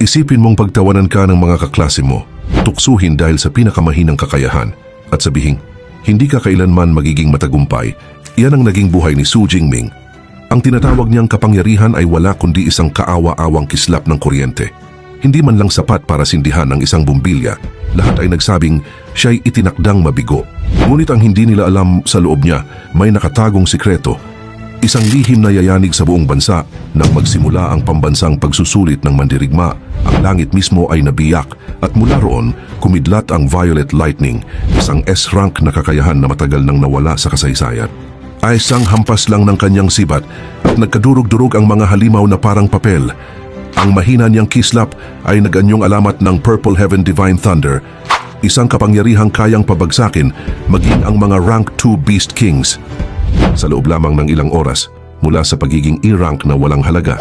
Isipin mong pagtawanan ka ng mga kaklase mo, tuksuhin dahil sa pinakamahinang kakayahan, at sabihin, hindi ka kailanman magiging matagumpay. Iyan ang naging buhay ni Su Jingming. Ang tinatawag niyang kapangyarihan ay wala kundi isang kaawa-awang kislap ng kuryente. Hindi man lang sapat para sindihan ang isang bumbilya. Lahat ay nagsabing siya'y itinakdang mabigo. Ngunit ang hindi nila alam sa loob niya, may nakatagong sikreto. Isang lihim na yayanig sa buong bansa. Nang magsimula ang pambansang pagsusulit ng mandirigma, ang langit mismo ay nabiyak at mula roon, kumidlat ang Violet Lightning, isang S-rank na kakayahan na matagal nang nawala sa kasaysayan. Ay isang hampas lang ng kanyang sibat at nagkadurog-durog ang mga halimaw na parang papel. Ang mahina niyang kislap ay naganyong alamat ng Purple Heaven Divine Thunder, isang kapangyarihang kayang pabagsakin maging ang mga Rank 2 Beast Kings. Sa loob lamang ng ilang oras, mula sa pagiging E-rank na walang halaga,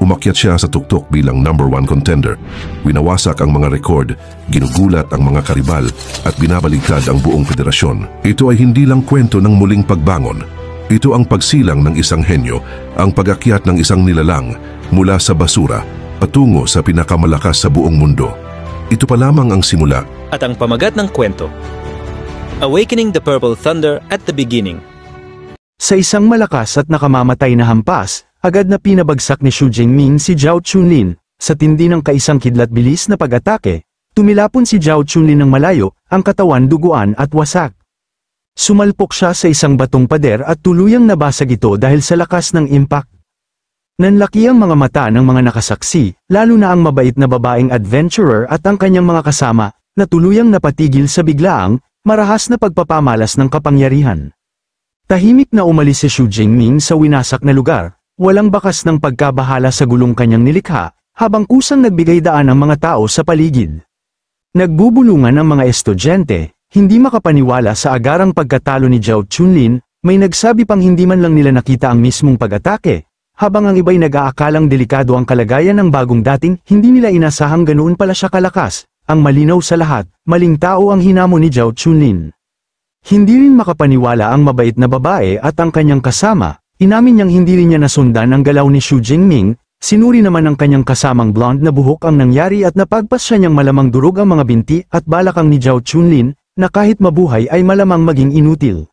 umakyat siya sa tuktok bilang #1 contender. Winawasak ang mga rekord, ginugulat ang mga karibal at binabaligtad ang buong federasyon. Ito ay hindi lang kwento ng muling pagbangon. Ito ang pagsilang ng isang henyo, ang pag-akyat ng isang nilalang mula sa basura patungo sa pinakamalakas sa buong mundo. Ito pa lamang ang simula. At ang pamagat ng kwento, Awakening the Purple Thunder at the Beginning. Sa isang malakas at nakamamatay na hampas, agad na pinabagsak ni Su Jingming si Zhao Chunlin. Sa tindi ng kaisang kidlat bilis na pag-atake, tumilapon si Zhao Chunlin ng malayo, ang katawan duguan at wasak. Sumalpok siya sa isang batong pader at tuluyang nabasag ito dahil sa lakas ng impact. Nanlaki ang mga mata ng mga nakasaksi, lalo na ang mabait na babaeng adventurer at ang kanyang mga kasama, na tuluyang napatigil sa biglaang, marahas na pagpapamalas ng kapangyarihan. Tahimik na umalis si Su Jingming sa winasak na lugar, walang bakas ng pagkabahala sa gulong kanyang nilikha, habang kusang nagbigay daan ang mga tao sa paligid. Nagbubulungan ang mga estudyante, hindi makapaniwala sa agarang pagkatalo ni Zhao Chunlin, may nagsabi pang hindi man lang nila nakita ang mismong pag-atake, habang ang iba'y nag-aakalang delikado ang kalagayan ng bagong dating, hindi nila inasahang ganoon pala siya kalakas. Ang malinaw sa lahat, maling tao ang hinamon ni Zhao Chunlin. Hindi rin makapaniwala ang mabait na babae at ang kanyang kasama, inamin niyang hindi rin niya nasundan ang galaw ni Su Jingming, sinuri naman ng kanyang kasamang blonde na buhok ang nangyari at napagpas siya niyang malamang durog ang mga binti at balakang ni Zhao Chunlin, na kahit mabuhay ay malamang maging inutil.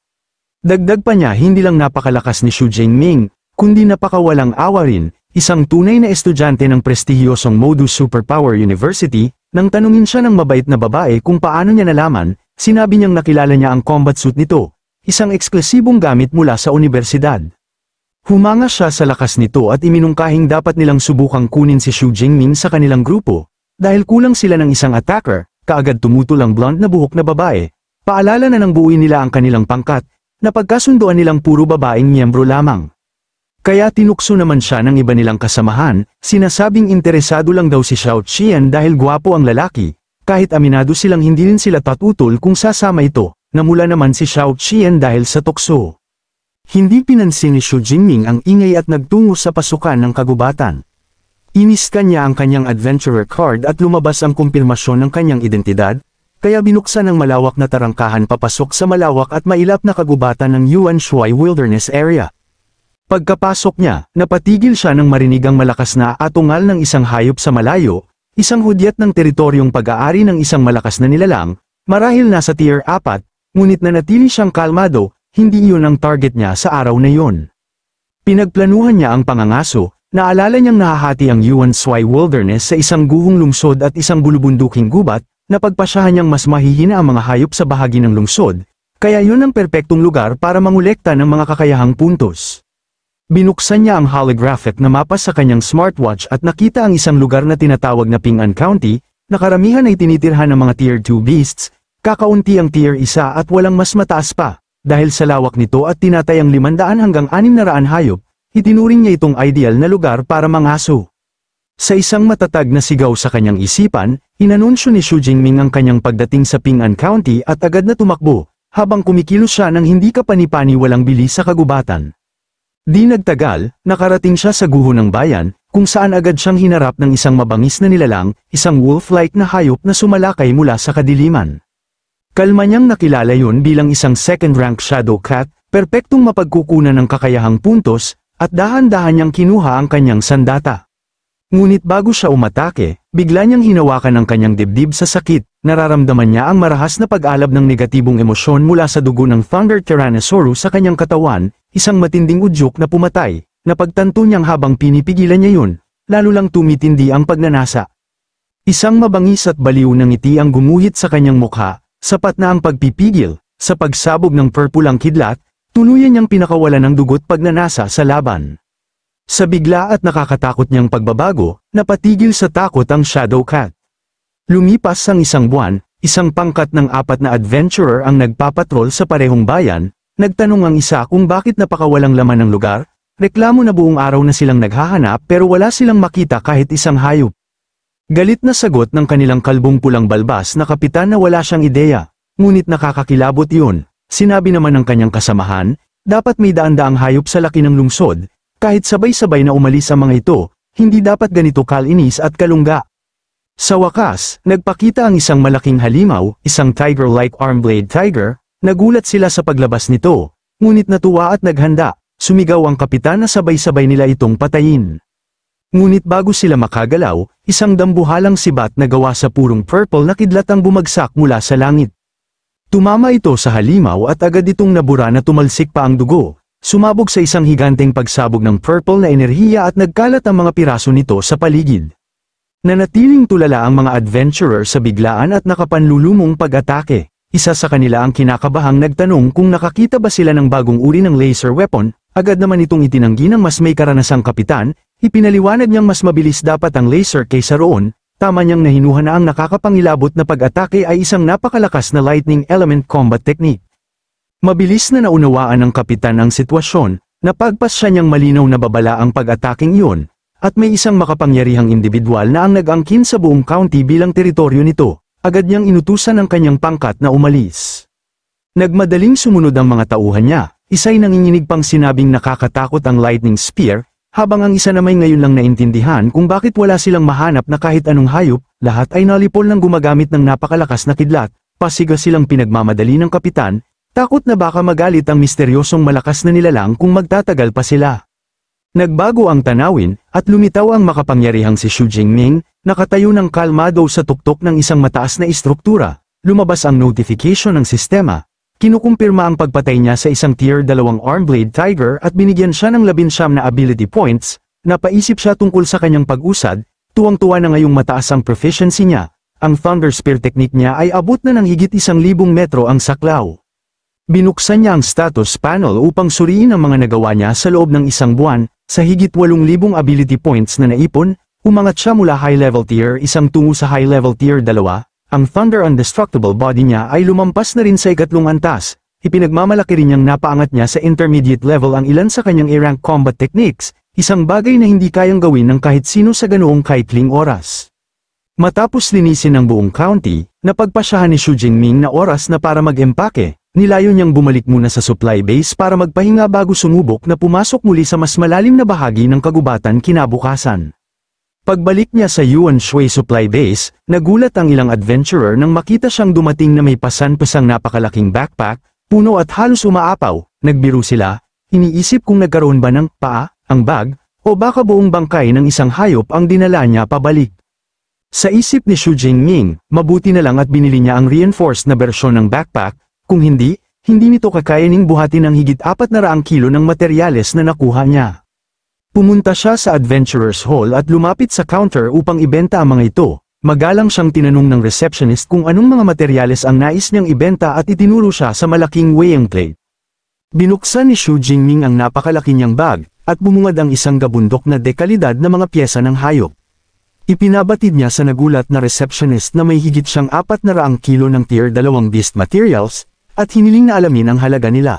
Dagdag pa niya hindi lang napakalakas ni Su Jingming, kundi napakawalang awa rin, isang tunay na estudyante ng prestihiyosong Modus Superpower University. Nang tanungin siya ng mabait na babae kung paano niya nalaman, sinabi niyang nakilala niya ang combat suit nito, isang eksklusibong gamit mula sa universidad. Humanga siya sa lakas nito at iminungkahing dapat nilang subukang kunin si Su Jingming sa kanilang grupo, dahil kulang sila ng isang attacker. Kaagad tumutol ang blonde na buhok na babae. Paalala na ng buuin nila ang kanilang pangkat, na pagkasunduan nilang puro babaeng miyembro lamang. Kaya tinukso naman siya ng iba nilang kasamahan, sinasabing interesado lang daw si Xiao Qian dahil gwapo ang lalaki, kahit aminado silang hindi rin sila tatutol kung sasama ito, namula naman si Xiao Qian dahil sa tukso. Hindi pinansin ni Su Jingming ang ingay at nagtungo sa pasukan ng kagubatan. Iniskan niya ang kanyang adventurer card at lumabas ang kumpirmasyon ng kanyang identidad, kaya binuksan ang malawak na tarangkahan papasok sa malawak at mailap na kagubatan ng Yuan Shui Wilderness Area. Pagkapasok niya, napatigil siya nang marinig ang malakas na atungal ng isang hayop sa malayo, isang hudyat ng teritoryong pag-aari ng isang malakas na nilalang, marahil nasa tier 4, ngunit nanatili siyang kalmado, hindi iyon ang target niya sa araw na iyon. Pinagplanuhan niya ang pangangaso, naalala niyang nahahati ang Yuan Shui Wilderness sa isang guhong lungsod at isang bulubunduking gubat, na pagpasyahan niyang mas mahihina ang mga hayop sa bahagi ng lungsod, kaya yun ang perpektong lugar para mangolekta ng mga kakayahang puntos. Binuksan niya ang holographic na mapa sa kanyang smartwatch at nakita ang isang lugar na tinatawag na Ping'an County, na karamihan ay tinitirhan ng mga Tier 2 beasts, kakaunti ang Tier 1 at walang mas mataas pa. Dahil sa lawak nito at tinatayang 500 hanggang 600 hayop, itinuring niya itong ideal na lugar para mangaso. Sa isang matatag na sigaw sa kanyang isipan, inanunsyo ni Su Jingming ang kanyang pagdating sa Ping'an County at agad na tumakbo, habang kumikilos siya ng hindi kapani-pani walang bilis sa kagubatan. Di nagtagal, nakarating siya sa guho ng bayan, kung saan agad siyang hinarap ng isang mabangis na nilalang, isang wolf-like na hayop na sumalakay mula sa kadiliman. Kalma niyang nakilala yun bilang isang second-rank shadow cat, perpektong mapagkukunan ng kakayahang puntos, at dahan-dahan niyang kinuha ang kanyang sandata. Ngunit bago siya umatake, bigla niyang hinawakan ang kanyang dibdib sa sakit, nararamdaman niya ang marahas na pag-alab ng negatibong emosyon mula sa dugo ng Thunder Tyrannosaurus sa kanyang katawan, isang matinding udyok na pumatay, napagtanto niyang habang pinipigilan niya yun, lalo lang tumitindi ang pagnanasa. Isang mabangis at baliw na ngiti ang gumuhit sa kanyang mukha, sapat na ang pagpipigil, sa pagsabog ng purple ang kidlat, tuluyan niyang pinakawalan ng dugo't pagnanasa sa laban. Sa bigla at nakakatakot niyang pagbabago, napatigil sa takot ang Shadow Cat. Lumipas ang isang buwan, isang pangkat ng 4 na adventurer ang nagpapatrol sa parehong bayan, nagtanong ang isa kung bakit napakawalang laman ng lugar, reklamo na buong araw na silang naghahanap pero wala silang makita kahit isang hayop. Galit na sagot ng kanilang kalbong pulang balbas na kapitan na wala siyang ideya, ngunit nakakakilabot iyon. Sinabi naman ng kanyang kasamahan, dapat may daan-daang hayop sa laki ng lungsod, kahit sabay-sabay na umalis ang mga ito, hindi dapat ganito kalinis at kalungga. Sa wakas, nagpakita ang isang malaking halimaw, isang tiger-like arm-blade tiger, nagulat sila sa paglabas nito, ngunit natuwa at naghanda, sumigaw ang kapitan na sabay-sabay nila itong patayin. Ngunit bago sila makagalaw, isang dambuhalang sibat na gawa sa purong purple na kidlat ang bumagsak mula sa langit. Tumama ito sa halimaw at agad itong nabura na tumalsik pa ang dugo, sumabog sa isang higanteng pagsabog ng purple na enerhiya at nagkalat ang mga piraso nito sa paligid. Nanatiling tulala ang mga adventurer sa biglaan at nakapanlulumong pag-atake. Isa sa kanila ang kinakabahang nagtanong kung nakakita ba sila ng bagong uri ng laser weapon, agad naman itong itinanggi ng mas may karanasang kapitan, ipinaliwanag niyang mas mabilis dapat ang laser kaysa roon, tama niyang nahinuha na ang nakakapangilabot na pag-atake ay isang napakalakas na lightning element combat technique. Mabilis na naunawaan ng kapitan ang sitwasyon, napagpas siya niyang malinaw na babala ang pag-ataking iyon, at may isang makapangyarihang individual na ang nag-angkin sa buong county bilang teritoryo nito, agad niyang inutusan ang kanyang pangkat na umalis. Nagmadaling sumunod ang mga tauhan niya, isa'y nanginginig pang sinabing nakakatakot ang lightning spear, habang ang isa na may ngayon lang naintindihan kung bakit wala silang mahanap na kahit anong hayop, lahat ay nalipol ng gumagamit ng napakalakas na kidlat, pasiga silang pinagmamadali ng kapitan, takot na baka magalit ang misteryosong malakas na nilalang kung magtatagal pa sila. Nagbago ang tanawin, at lumitaw ang makapangyarihang si Xu Jingming, nakatayo ng kalmado sa tuktok ng isang mataas na istruktura, lumabas ang notification ng sistema, kinukumpirma ang pagpatay niya sa isang tier 2 arm-blade tiger at binigyan siya ng 19 na ability points, napaisip siya tungkol sa kanyang pag-usad, tuwang-tuwa na ngayong mataas ang proficiency niya, ang Thunder Spear technique niya ay abot na ng higit 1,000 metro ang saklaw. Binuksan niya ang status panel upang suriin ang mga nagawa niya sa loob ng isang buwan, sa higit 8,000 ability points na naipon, umangat siya mula high-level tier 1 tungo sa high-level tier 2, ang Thunder Undestructible body niya ay lumampas na rin sa 3 antas, ipinagmamalaki rin niyang napaangat niya sa intermediate level ang ilan sa kanyang A-rank combat techniques, isang bagay na hindi kayang gawin ng kahit sino sa ganoong kaikling oras. Matapos linisin ang buong county, napagpasyahan ni Xu Jingming na oras na para mag-empake. Nilayo niyang bumalik muna sa supply base para magpahinga bago sumubok na pumasok muli sa mas malalim na bahagi ng kagubatan kinabukasan. Pagbalik niya sa Yuan Shui supply base, nagulat ang ilang adventurer nang makita siyang dumating na may pasan-pasang napakalaking backpack, puno at halos umaapaw. Nagbiro sila, iniisip kung nagkaroon ba ng paa, ang bag, o baka buong bangkay ng isang hayop ang dinala niya pabalik. Sa isip ni Xu Jingming, mabuti na lang at binili niya ang reinforced na bersyon ng backpack. Kung hindi nito kakayaning buhatin ng higit 400 kilo ng materyales na nakuha niya. Pumunta siya sa Adventurers Hall at lumapit sa counter upang ibenta ang mga ito. Magalang siyang tinanong ng receptionist kung anong mga materyales ang nais niyang ibenta at itinuro siya sa malaking weighing plate. Binuksan ni Xu Jingming ang napakalaki niyang bag, at bumungad ang isang gabundok na dekalidad na mga pyesa ng hayop. Ipinabatid niya sa nagulat na receptionist na may higit siyang 400 kilo ng tier 2 beast materials, at hiniling na alamin ang halaga nila.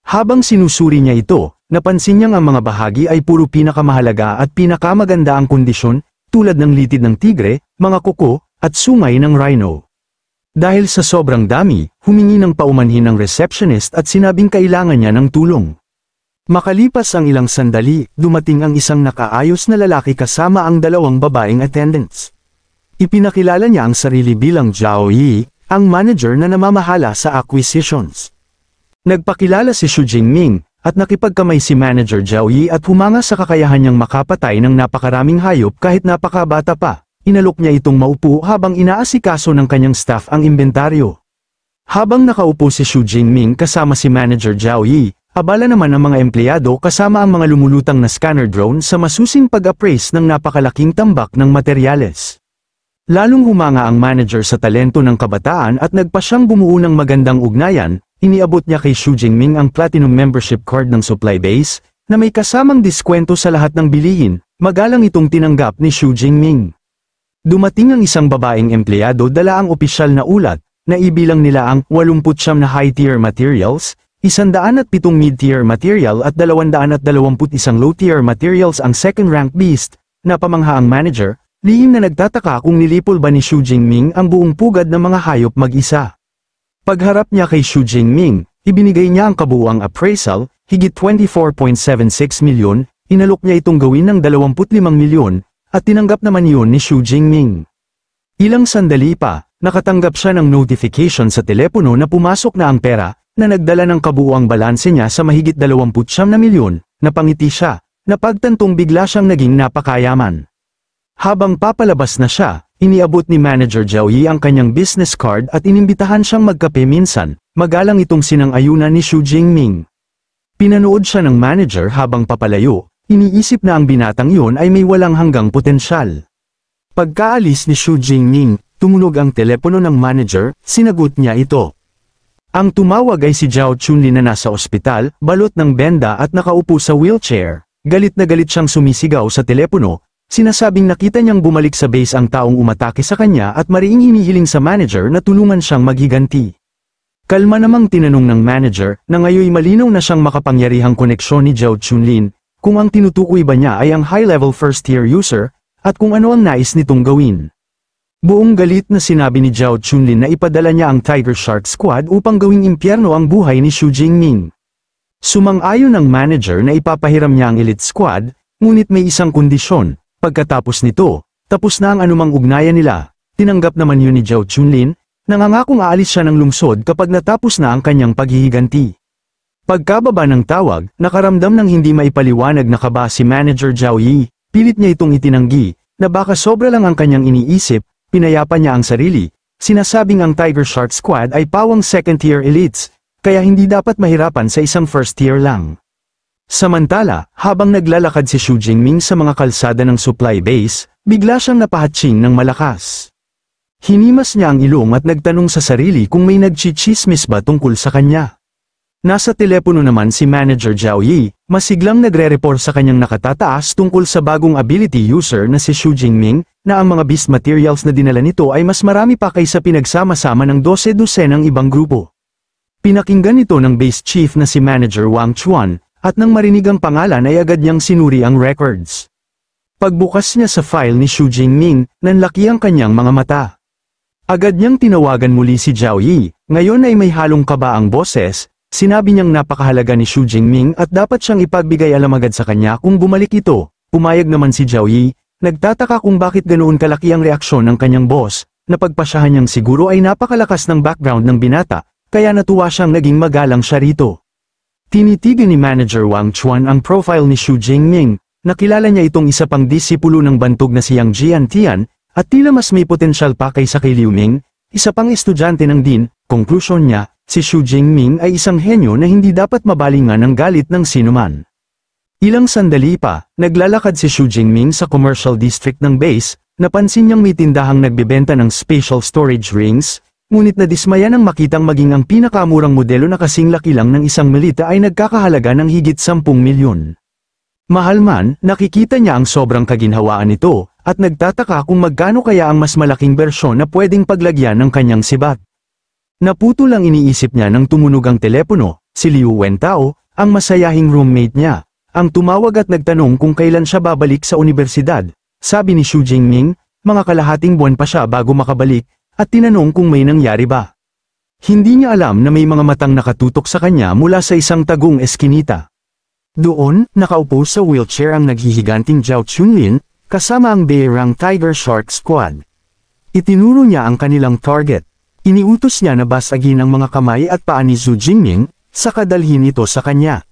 Habang sinusuri niya ito, napansin niyang ang mga bahagi ay puro pinakamahalaga at pinakamaganda ang kondisyon, tulad ng litid ng tigre, mga kuko, at sungay ng rhino. Dahil sa sobrang dami, humingi ng paumanhin ng receptionist at sinabing kailangan niya ng tulong. Makalipas ang ilang sandali, dumating ang isang nakaayos na lalaki kasama ang 2 babaeng attendants. Ipinakilala niya ang sarili bilang Zhao Yi, ang manager na namamahala sa acquisitions. Nagpakilala si Xu Jingming, at nakipagkamay si Manager Zhao Yi at humanga sa kakayahan niyang makapatay ng napakaraming hayop kahit napakabata pa. Inalok niya itong maupo habang inaasikaso ng kanyang staff ang inventaryo. Habang nakaupo si Xu Jingming kasama si Manager Zhao Yi, abala naman ang mga empleyado kasama ang mga lumulutang na scanner drone sa masusing pag-appraise ng napakalaking tambak ng materyales. Lalong humanga ang manager sa talento ng kabataan at nagpa siyang bumuo ng magandang ugnayan. Iniabot niya kay Xu Jingming ang Platinum Membership Card ng Supply Base, na may kasamang diskwento sa lahat ng bilihin. Magalang itong tinanggap ni Xu Jingming. Dumating ang isang babaeng empleyado dala ang opisyal na ulat, na ibilang nila ang 89 na high-tier materials, 107 mid-tier material at 221 low-tier materials ang second-rank beast, na pamangha ang manager, lihim na nagtataka kung nilipol ba ni Xu Jingming ang buong pugad ng mga hayop mag-isa. Pagharap niya kay Xu Jingming, ibinigay niya ang kabuuang appraisal, higit 24.76 milyon, inalok niya itong gawin ng 25 milyon, at tinanggap naman yun ni Xu Jingming. Ilang sandali pa, nakatanggap siya ng notification sa telepono na pumasok na ang pera, na nagdala ng kabuuang balanse niya sa mahigit 29 na milyon, napangiti siya, napagtantong bigla siyang naging napakayaman. Habang papalabas na siya, iniabot ni Manager Zhao Yi ang kanyang business card at inimbitahan siyang magkape minsan, magalang itong sinang-ayunan ni Xu Jingming. Pinanood siya ng manager habang papalayo, iniisip na ang binatang yun ay may walang hanggang potensyal. Pagkaalis ni Xu Jingming, tumunog ang telepono ng manager, sinagot niya ito. Ang tumawag ay si Zhao Chunlin na nasa ospital, balot ng benda at nakaupo sa wheelchair. Galit na galit siyang sumisigaw sa telepono. Sinasabing nakita niyang bumalik sa base ang taong umatake sa kanya at mariing hinihiling sa manager na tulungan siyang maghiganti. Kalma namang tinanong ng manager na ngayoy malinaw na siyang makapangyarihang koneksyon ni Zhao Chunlin, kung ang tinutukoy ba niya ay ang high-level first-tier user, at kung ano ang nais nitong gawin. Buong galit na sinabi ni Zhao Chunlin na ipadala niya ang Tiger Shark Squad upang gawing impyerno ang buhay ni Xu Jingming. Sumang-ayon ang manager na ipapahiram niya ang elite squad, ngunit may isang kondisyon. Pagkatapos nito, tapos na ang anumang ugnayan nila. Tinanggap naman yun ni Zhao Chunlin, nangangakong aalis siya ng lungsod kapag natapos na ang kanyang paghihiganti. Pagkababa ng tawag, nakaramdam ng hindi maipaliwanag na kaba si Manager Zhao Yi, pilit niya itong itinanggi, na baka sobra lang ang kanyang iniisip, pinayapa niya ang sarili, sinasabing ang Tiger Shark Squad ay pawang second-tier elites, kaya hindi dapat mahirapan sa isang first-tier lang. Samantala, habang naglalakad si Xu Jingming sa mga kalsada ng supply base, bigla siyang napahatsing ng malakas. Hinimas niya ang ilong at nagtanong sa sarili kung may nagchichismis ba tungkol sa kanya. Nasa telepono naman si Manager Zhao Yi, masiglang nagre-report sa kanyang nakatataas tungkol sa bagong ability user na si Xu Jingming, na ang mga beast materials na dinala nito ay mas marami pa kaysa pinagsama-sama ng 12 ng ibang grupo. Pinakinggan ito ng base chief na si Manager Wang Chuan, at nang marinig ang pangalan ay agad niyang sinuri ang records. Pagbukas niya sa file ni Xu Jingming, nanlaki ang kanyang mga mata. Agad niyang tinawagan muli si Zhao Yi, ngayon ay may halong kaba ang boses, sinabi niyang napakahalaga ni Xu Jingming at dapat siyang ipagbigay alam agad sa kanya kung bumalik ito. Pumayag naman si Zhao Yi, nagtataka kung bakit ganoon kalaki ang reaksyon ng kanyang boss, napagpasyahan niyang siguro ay napakalakas ng background ng binata, kaya natuwa siyang naging magalang siya rito. Tinitigan ni Manager Wang Chuan ang profile ni Xu Jingming, nakilala niya itong isa pang disipulo ng bantog na siyang Jian Tian, at tila mas may potensyal pa kaysa kay Liu Ming, isa pang estudyante ng din. Konklusyon niya, si Xu Jingming ay isang henyo na hindi dapat mabalingan ng galit ng sinuman. Ilang sandali pa, naglalakad si Xu Jingming sa commercial district ng base, napansin niyang may tindahang nagbebenta ng spatial storage rings, ngunit nadismaya nang makitang maging ang pinakamurang modelo na kasing laki lang ng isang melita ay nagkakahalaga ng higit 10 milyon. Mahal man, nakikita niya ang sobrang kaginhawaan nito, at nagtataka kung magkano kaya ang mas malaking bersyon na pwedeng paglagyan ng kanyang sibat. Naputo lang iniisip niya nang tumunog ang telepono, si Liu Wentao, ang masayahing roommate niya, ang tumawag at nagtanong kung kailan siya babalik sa universidad. Sabi ni Xu Jingming, mga kalahating buwan pa siya bago makabalik, at tinanong kung may nangyari ba. Hindi niya alam na may mga matang nakatutok sa kanya mula sa isang tagong eskinita. Doon, nakaupo sa wheelchair ang naghihiganting Zhao Chunlin, kasama ang beerang Tiger Shark Squad. Itinuro niya ang kanilang target. Iniutos niya na basagin ang mga kamay at paa ni Xu Jingming, saka dalhin ito sa kanya.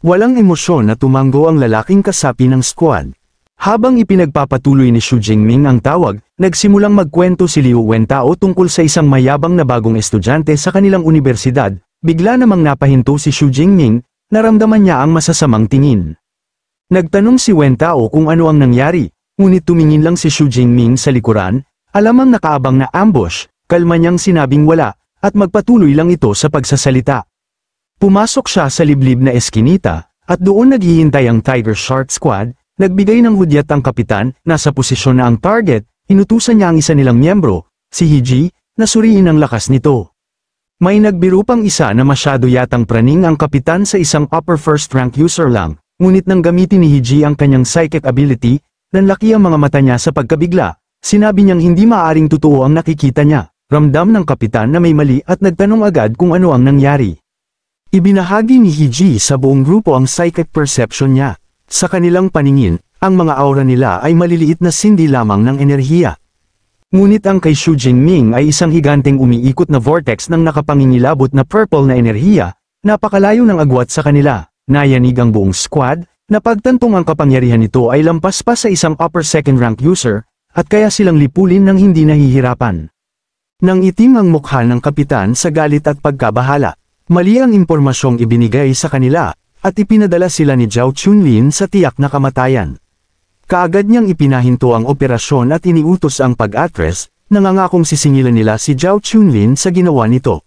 Walang emosyon na tumango ang lalaking kasapi ng squad. Habang ipinagpapatuloy ni Xu Jingming ang tawag, nagsimulang magkwento si Liu Wentao tungkol sa isang mayabang na bagong estudyante sa kanilang universidad. Bigla namang napahinto si Xu Jingming, naramdaman niya ang masasamang tingin. Nagtanong si Wentao kung ano ang nangyari, ngunit tumingin lang si Xu Jingming sa likuran, alamang nakaabang na ambush, kalma niyang sinabing wala, at magpatuloy lang ito sa pagsasalita. Pumasok siya sa liblib na eskinita, at doon naghihintay ang Tiger Shark Squad. Nagbigay ng hudyat ang kapitan, nasa posisyon na ang target, inutusan niya ang isa nilang miyembro, si Hiji, na suriin ang lakas nito. May nagbiro pang isa na masyado yatang praning ang kapitan sa isang upper first rank user lang, ngunit nang gamitin ni Hiji ang kanyang psychic ability, nanlaki ang mga mata niya sa pagkabigla, sinabi niyang hindi maaaring totoo ang nakikita niya, ramdam ng kapitan na may mali at nagtanong agad kung ano ang nangyari. Ibinahagi ni Hiji sa buong grupo ang psychic perception niya. Sa kanilang paningin, ang mga aura nila ay maliliit na sindi lamang ng enerhiya. Ngunit ang kay Xu Jingming ay isang higanteng umiikot na vortex ng nakapangingilabot na purple na enerhiya, napakalayo ng agwat sa kanila. Nayanig ang buong squad, na pagtantong ang kapangyarihan nito ay lampas pa sa isang upper second rank user, at kaya silang lipulin ng hindi nahihirapan. Nang itim ang mukha ng kapitan sa galit at pagkabahala, mali ang impormasyong ibinigay sa kanila, at ipinadala sila ni Zhao Chunlin sa tiyak na kamatayan. Kaagad niyang ipinahinto ang operasyon at iniutos ang pag-atres, nangangakong sisingilan nila si Zhao Chunlin sa ginawa nito.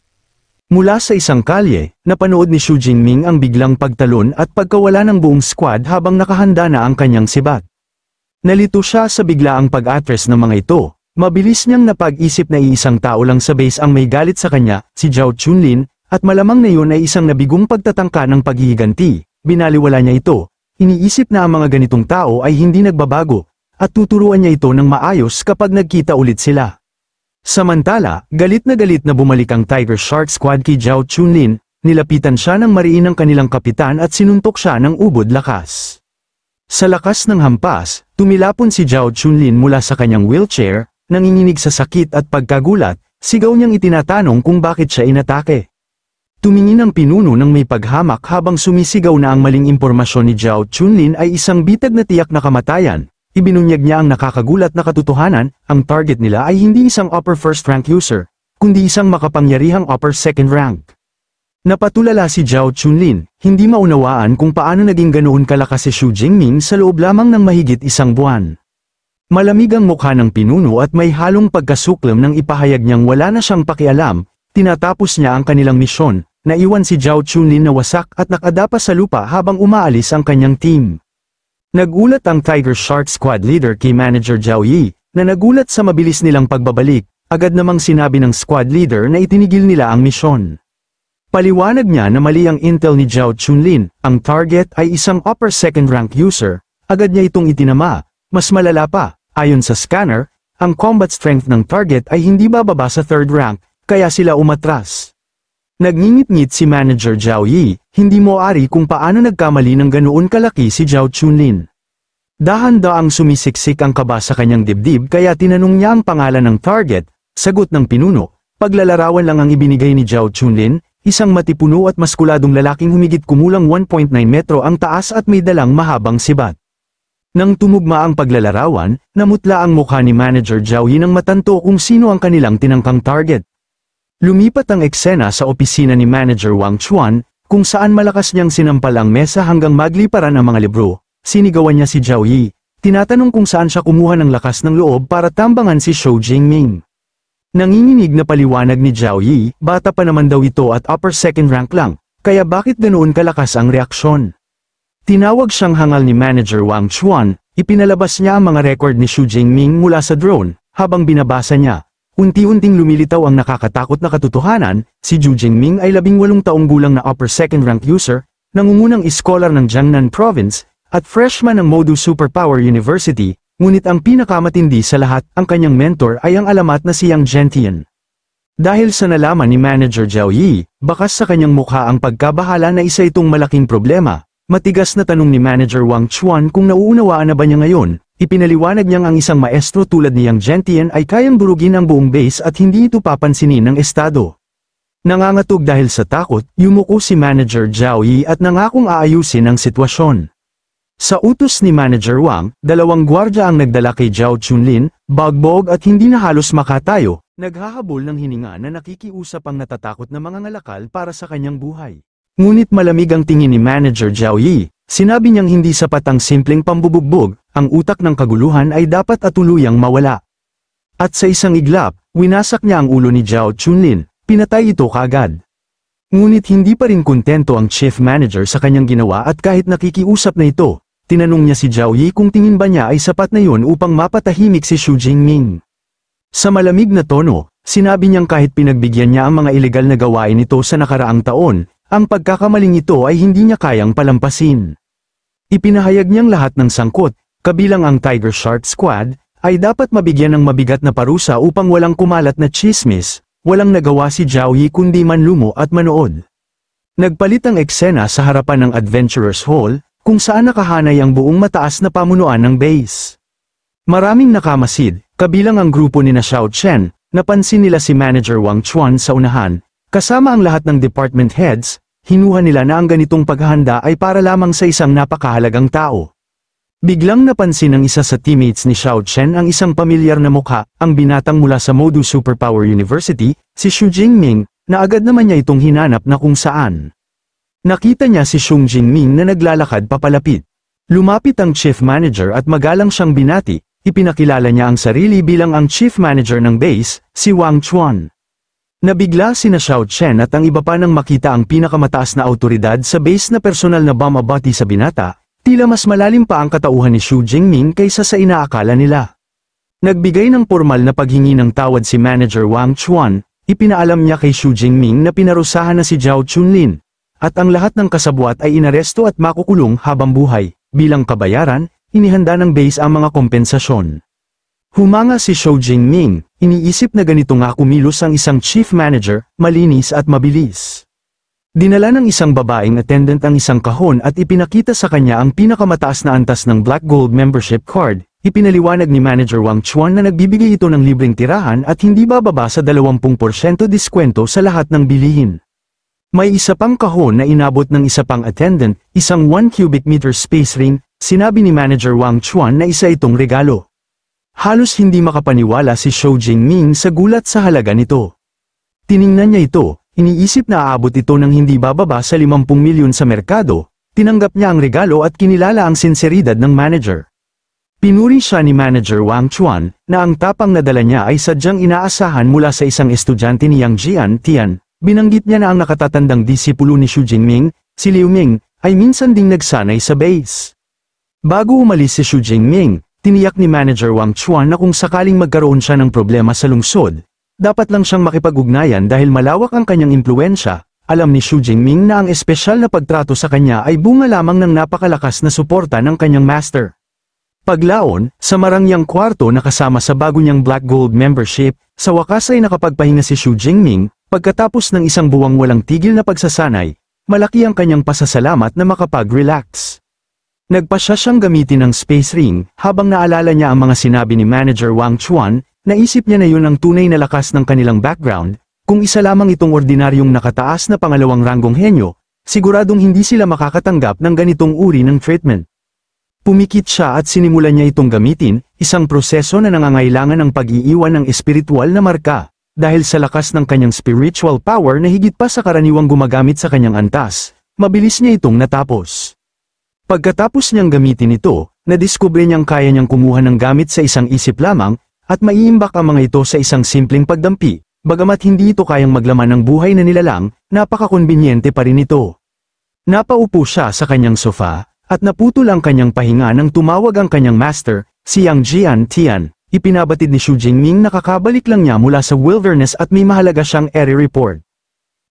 Mula sa isang kalye, napanood ni Xu Jingming ang biglang pagtalon at pagkawala ng buong squad habang nakahanda na ang kanyang sibat. Nalito siya sa biglaang pag-atres ng mga ito, mabilis niyang napag-isip na iisang tao lang sa base ang may galit sa kanya, si Zhao Chunlin, at malamang na iyon ay isang nabigong pagtatangka ng paghihiganti. Binaliwala niya ito, iniisip na ang mga ganitong tao ay hindi nagbabago, at tuturuan niya ito ng maayos kapag nagkita ulit sila. Samantala, galit na bumalik ang Tiger Shark Squad kay Zhao Chunlin, nilapitan siya ng mariin ng kanilang kapitan at sinuntok siya ng ubod lakas. Sa lakas ng hampas, tumilapon si Zhao Chunlin mula sa kanyang wheelchair, nanginginig sa sakit at pagkagulat, sigaw niyang itinatanong kung bakit siya inatake. Tumingin ang pinuno ng may paghamak habang sumisigaw na ang maling impormasyon ni Zhao Chunlin ay isang bitag na tiyak na kamatayan. Ibinunyag niya ang nakakagulat na katotohanan, ang target nila ay hindi isang upper first rank user, kundi isang makapangyarihang upper second rank. Napatulala si Zhao Chunlin, hindi maunawaan kung paano naging ganoon kalakas si Xu Jingming sa loob lamang ng mahigit isang buwan. Malamig ang mukha ng pinuno at may halong pagkasuklam nang ipahayag niyang wala na siyang pakialam, tinatapos niya ang kanilang misyon. Naiwan si Zhao Chunlin na wasak at nakadapa sa lupa habang umaalis ang kanyang team. Nagulat ang Tiger Shark Squad leader kay Manager Zhao Yi, na nagulat sa mabilis nilang pagbabalik, agad namang sinabi ng squad leader na itinigil nila ang misyon. Paliwanag niya na mali ang intel ni Zhao Chunlin, ang target ay isang upper second rank user, agad niya itong itinama, mas malala pa, ayon sa scanner, ang combat strength ng target ay hindi bababa sa third rank, kaya sila umatras. Nagngingit-ngit si Manager Zhao Yi, hindi mo ari kung paano nagkamali ng ganoon kalaki si Zhao Chunlin. Dahan-daang sumisiksik ang kaba sa kanyang dibdib kaya tinanong niya ang pangalan ng target, sagot ng pinuno, paglalarawan lang ang ibinigay ni Zhao Chunlin, isang matipuno at maskuladong lalaking humigit kumulang 1.9 metro ang taas at may dalang mahabang sibat. Nang tumugma ang paglalarawan, namutla ang mukha ni Manager Zhao Yi nang matanto kung sino ang kanilang tinangkang target. Lumipat ang eksena sa opisina ni Manager Wang Chuan, kung saan malakas niyang sinampal ang mesa hanggang magliparan ang mga libro. Sinigawan niya si Zhao Yi, tinatanong kung saan siya kumuha ng lakas ng loob para tambangan si Xu Jingming. Nanginginig na paliwanag ni Zhao Yi, bata pa naman daw ito at upper second rank lang, kaya bakit ganoon kalakas ang reaksyon? Tinawag siyang hangal ni Manager Wang Chuan, ipinalabas niya ang mga record ni Xu Jingming mula sa drone, habang binabasa niya. Unti-unting lumilitaw ang nakakatakot na katotohanan, si Xu Jingming ay 18 taong gulang na upper second rank user, nangungunang iskolar ng Jiangnan Province, at freshman ng Modu Superpower University, ngunit ang pinakamatindi sa lahat, ang kanyang mentor ay ang alamat na si Yang Zhentian. Dahil sa nalaman ni Manager Zhao Yi, bakas sa kanyang mukha ang pagkabahala na isa itong malaking problema, matigas na tanong ni Manager Wang Chuan kung nauunawaan na ba niya ngayon. Ipinaliwanag niyang ang isang maestro tulad ni Yang Zhentian ay kayang durugin ang buong base at hindi ito papansinin ng estado. Nangangatog dahil sa takot, yumuko si Manager Zhao Yi at nangakong aayusin ang sitwasyon. Sa utos ni Manager Wang, 2 gwardya ang nagdala kay Zhao Chunlin, bagbog at hindi na halos makatayo, naghahabol ng hininga na nakikiusap ang natatakot na mga ngalakal para sa kanyang buhay. Ngunit malamig ang tingin ni Manager Zhao Yi, sinabi niyang hindi sapat ang simpleng pambubugbog, ang utak ng kaguluhan ay dapat at tuluyang mawala. At sa isang iglap, winasak niya ang ulo ni Zhao Chunlin, pinatay ito kaagad. Ngunit hindi pa rin kontento ang chief manager sa kanyang ginawa at kahit nakikiusap na ito, tinanong niya si Zhao Yi kung tingin ba niya ay sapat na yun upang mapatahimik si Xu Jingming. Sa malamig na tono, sinabi niyang kahit pinagbigyan niya ang mga ilegal na gawain nito sa nakaraang taon, ang pagkakamaling ito ay hindi niya kayang palampasin. Ipinahayag niyang lahat ng sangkot, kabilang ang Tiger Shark Squad, ay dapat mabigyan ng mabigat na parusa upang walang kumalat na chismis. Walang nagawa si Zhao Yi kundi manlumo at manood. Nagpalit ang eksena sa harapan ng Adventurers Hall, kung saan nakahanay ang buong mataas na pamunuan ng base. Maraming nakamasid, kabilang ang grupo ni na Xiao Chen, napansin nila si Manager Wang Chuan sa unahan, kasama ang lahat ng department heads, hinuha nila na ang ganitong paghahanda ay para lamang sa isang napakahalagang tao. Biglang napansin ng isa sa teammates ni Xiao Chen ang isang pamilyar na mukha, ang binatang mula sa Modu Superpower University, si Xu Jingming, na agad naman niya itong hinanap na kung saan. Nakita niya si Xu Jingming na naglalakad papalapit. Lumapit ang chief manager at magalang siyang binati, ipinakilala niya ang sarili bilang ang chief manager ng base, si Wang Chuan. Nabigla sina Xiao Chen at ang iba pa nang makita ang pinakamataas na autoridad sa base na personal na bumabati sa binata. Tila mas malalim pa ang katauhan ni Xu Jingming kaysa sa inaakala nila. Nagbigay ng formal na paghingi ng tawad si Manager Wang Chuan, ipinaalam niya kay Xu Jingming na pinarusahan na si Zhao Chunlin, at ang lahat ng kasabwat ay inaresto at makukulong habang buhay. Bilang kabayaran, inihanda ng base ang mga kompensasyon. Humanga si Xu Jingming, iniisip na ganito nga kumilos ang isang chief manager, malinis at mabilis. Dinala ng isang babaeng attendant ang isang kahon at ipinakita sa kanya ang pinakamataas na antas ng Black Gold membership card. Ipinaliwanag ni Manager Wang Chuan na nagbibigay ito ng libreng tirahan at hindi bababa sa 20% diskwento sa lahat ng bilihin. May isa pang kahon na inabot ng isa pang attendant, isang 1 cubic meter space ring, sinabi ni Manager Wang Chuan na isa itong regalo. Halos hindi makapaniwala si Xu Jingming sa gulat sa halaga nito. Tiningnan niya ito. Iniisip na aabot ito ng hindi bababa sa 50 milyon sa merkado, tinanggap niya ang regalo at kinilala ang sinseridad ng manager. Pinuri siya ni Manager Wang Chuan, na ang tapang na dala niya ay sadyang inaasahan mula sa isang estudyante ni Yang Jian Tian. Binanggit niya na ang nakatatandang disipulo ni Xu Jingming, si Liu Ming, ay minsan ding nagsanay sa base. Bago umalis si Xu Jingming, tiniyak ni Manager Wang Chuan na kung sakaling magkaroon siya ng problema sa lungsod, dapat lang siyang makipag-ugnayan dahil malawak ang kanyang impluensya. Alam ni Xu Jingming na ang espesyal na pagtrato sa kanya ay bunga lamang ng napakalakas na suporta ng kanyang master. Paglaon, sa marangyang kwarto na kasama sa bago niyang Black Gold membership, sa wakas ay nakapagpahinga si Xu Jingming, pagkatapos ng isang buwang walang tigil na pagsasanay, malaki ang kanyang pasasalamat na makapag-relax. Nagpasya siyang gamitin ang space ring, habang naalala niya ang mga sinabi ni Manager Wang Chuan. Naisip niya na yun ang tunay na lakas ng kanilang background, kung isa lamang itong ordinaryong nakataas na pangalawang ranggong henyo, siguradong hindi sila makakatanggap ng ganitong uri ng treatment. Pumikit siya at sinimulan niya itong gamitin, isang proseso na nangangailangan ng pag-iiwan ng espiritual na marka, dahil sa lakas ng kanyang spiritual power na higit pa sa karaniwang gumagamit sa kanyang antas, mabilis niya itong natapos. Pagkatapos niyang gamitin ito, nadiskubre niyang kaya niyang kumuha ng gamit sa isang isip lamang, at maiimbak ang mga ito sa isang simpleng pagdampi, bagamat hindi ito kayang maglaman ng buhay na nilalang, napakakonbinyente pa rin ito. Napaupo siya sa kanyang sofa, at naputol ang kanyang pahinga nang tumawag ang kanyang master, si Yang Jian Tian. Ipinabatid ni Xu Jingming na kakabalik lang niya mula sa wilderness at may mahalaga siyang airy report.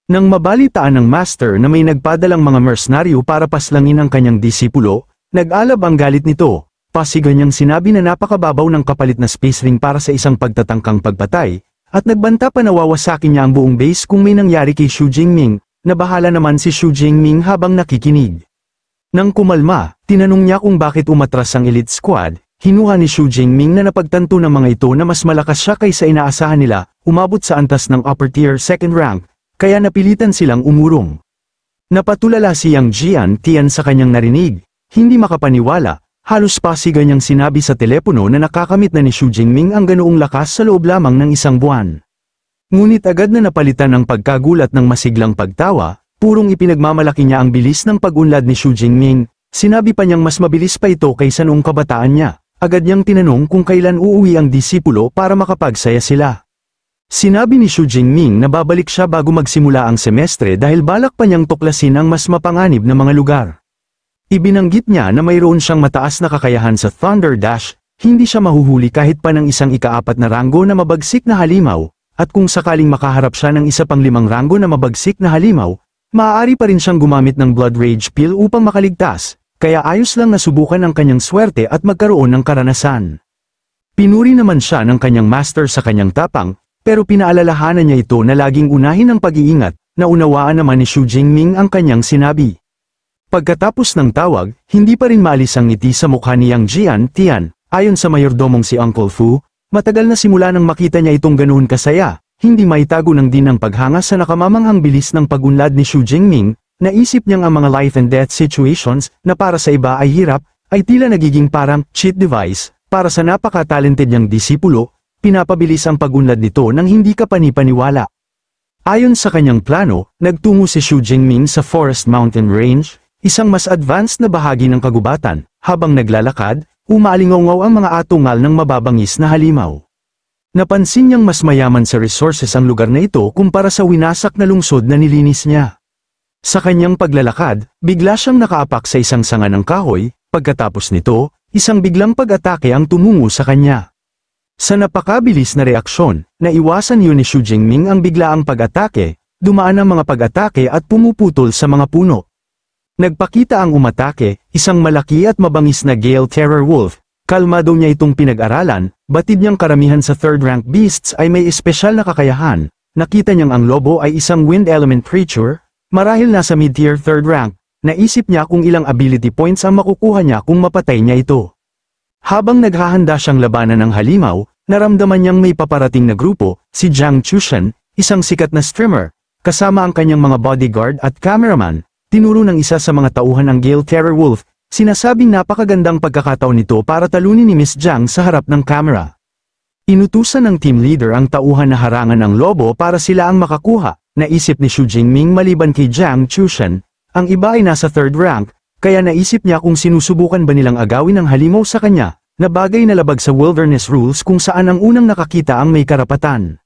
Nang mabalitaan ng master na may nagpadalang mga mercenaryo para paslangin ang kanyang disipulo, nag-alab ang galit nito. Pasigan niyang sinabi na napakababaw ng kapalit na space ring para sa isang pagtatangkang pagpatay, at nagbanta pa na wawasakin niya ang buong base kung may nangyari kay Xu Jingming, na bahala naman si Xu Jingming habang nakikinig. Nang kumalma, tinanong niya kung bakit umatras ang elite squad, hinuha ni Xu Jingming na napagtanto ng mga ito na mas malakas siya kaysa inaasahan nila, umabot sa antas ng upper tier second rank, kaya napilitan silang umurong. Napatulala si Yang Jian sa kanyang narinig, hindi makapaniwala, halos pasiga niyang sinabi sa telepono na nakakamit na ni Xu Jingming ang ganoong lakas sa loob lamang ng isang buwan. Ngunit agad na napalitan ang pagkagulat ng masiglang pagtawa, purong ipinagmamalaki niya ang bilis ng pag-unlad ni Xu Jingming, sinabi pa niyang mas mabilis pa ito kaysa noong kabataan niya. Agad niyang tinanong kung kailan uuwi ang disipulo para makapagsaya sila. Sinabi ni Xu Jingming na babalik siya bago magsimula ang semestre dahil balak pa niyang tuklasin ang mas mapanganib na mga lugar. Ibinanggit niya na mayroon siyang mataas na kakayahan sa Thunder Dash, hindi siya mahuhuli kahit pa ng isang ika-4 na ranggo na mabagsik na halimaw, at kung sakaling makaharap siya ng isa pang 5 ranggo na mabagsik na halimaw, maaari pa rin siyang gumamit ng Blood Rage Pill upang makaligtas. Kaya ayos lang na subukan ang kanyang swerte at magkaroon ng karanasan. Pinuri naman siya ng kanyang master sa kanyang tapang, pero pinaalalahanan niya ito na laging unahin ang pag-iingat, na unawaan naman ni Xu Jingming ang kanyang sinabi. Pagkatapos ng tawag, hindi pa rin maalis ang ngiti sa mukha ni Yang Jian. Ayon sa mayordomong si Uncle Fu, matagal na simula nang makita niya itong ganoon kasaya, hindi maitago ng din ang paghanga sa nakamamanghang bilis ng pag-unlad ni Xu Jingming. Naisip niyang ang mga life and death situations na para sa iba ay hirap, ay tila nagiging parang cheat device, para sa napaka-talented niyang disipulo, pinapabilis ang pag-unlad nito nang hindi ka panipaniwala. Ayon sa kanyang plano, nagtungo si Xu Jingming sa Forest Mountain Range, isang mas advanced na bahagi ng kagubatan, habang naglalakad, umaalingaw ang mga atungal ng mababangis na halimaw. Napansin niyang mas mayaman sa resources ang lugar na ito kumpara sa winasak na lungsod na nilinis niya. Sa kanyang paglalakad, bigla siyang nakaapak sa isang sanga ng kahoy, pagkatapos nito, isang biglang pag-atake ang tumungo sa kanya. Sa napakabilis na reaksyon, naiwasan yun ni Xu Jingming ang biglaang pag-atake, dumaan ang mga pag-atake at pumuputol sa mga puno. Nagpakita ang umatake, isang malaki at mabangis na Gale Terror Wolf, kalmado niya itong pinag-aralan, batid niyang karamihan sa third-rank beasts ay may espesyal na kakayahan, nakita niyang ang lobo ay isang wind element creature. Marahil nasa mid-tier 3rd rank, naisip niya kung ilang ability points ang makukuha niya kung mapatay niya ito. Habang naghahanda siyang labanan ng halimaw, naramdaman niyang may paparating na grupo, si Jiang Chushan, isang sikat na streamer, kasama ang kanyang mga bodyguard at cameraman, tinuro ng isa sa mga tauhan ng Gale Terror Wolf, sinasabing napakagandang pagkakataon nito para talunin ni Miss Jiang sa harap ng camera. Inutusan ng team leader ang tauhan na harangan ang lobo para sila ang makakuha. Naisip ni Xu Jingming maliban kay Jiang Chushan, ang iba ay nasa 3rd rank, kaya naisip niya kung sinusubukan ba nilang agawin ang halimaw sa kanya, na bagay na labag sa wilderness rules kung saan ang unang nakakita ang may karapatan.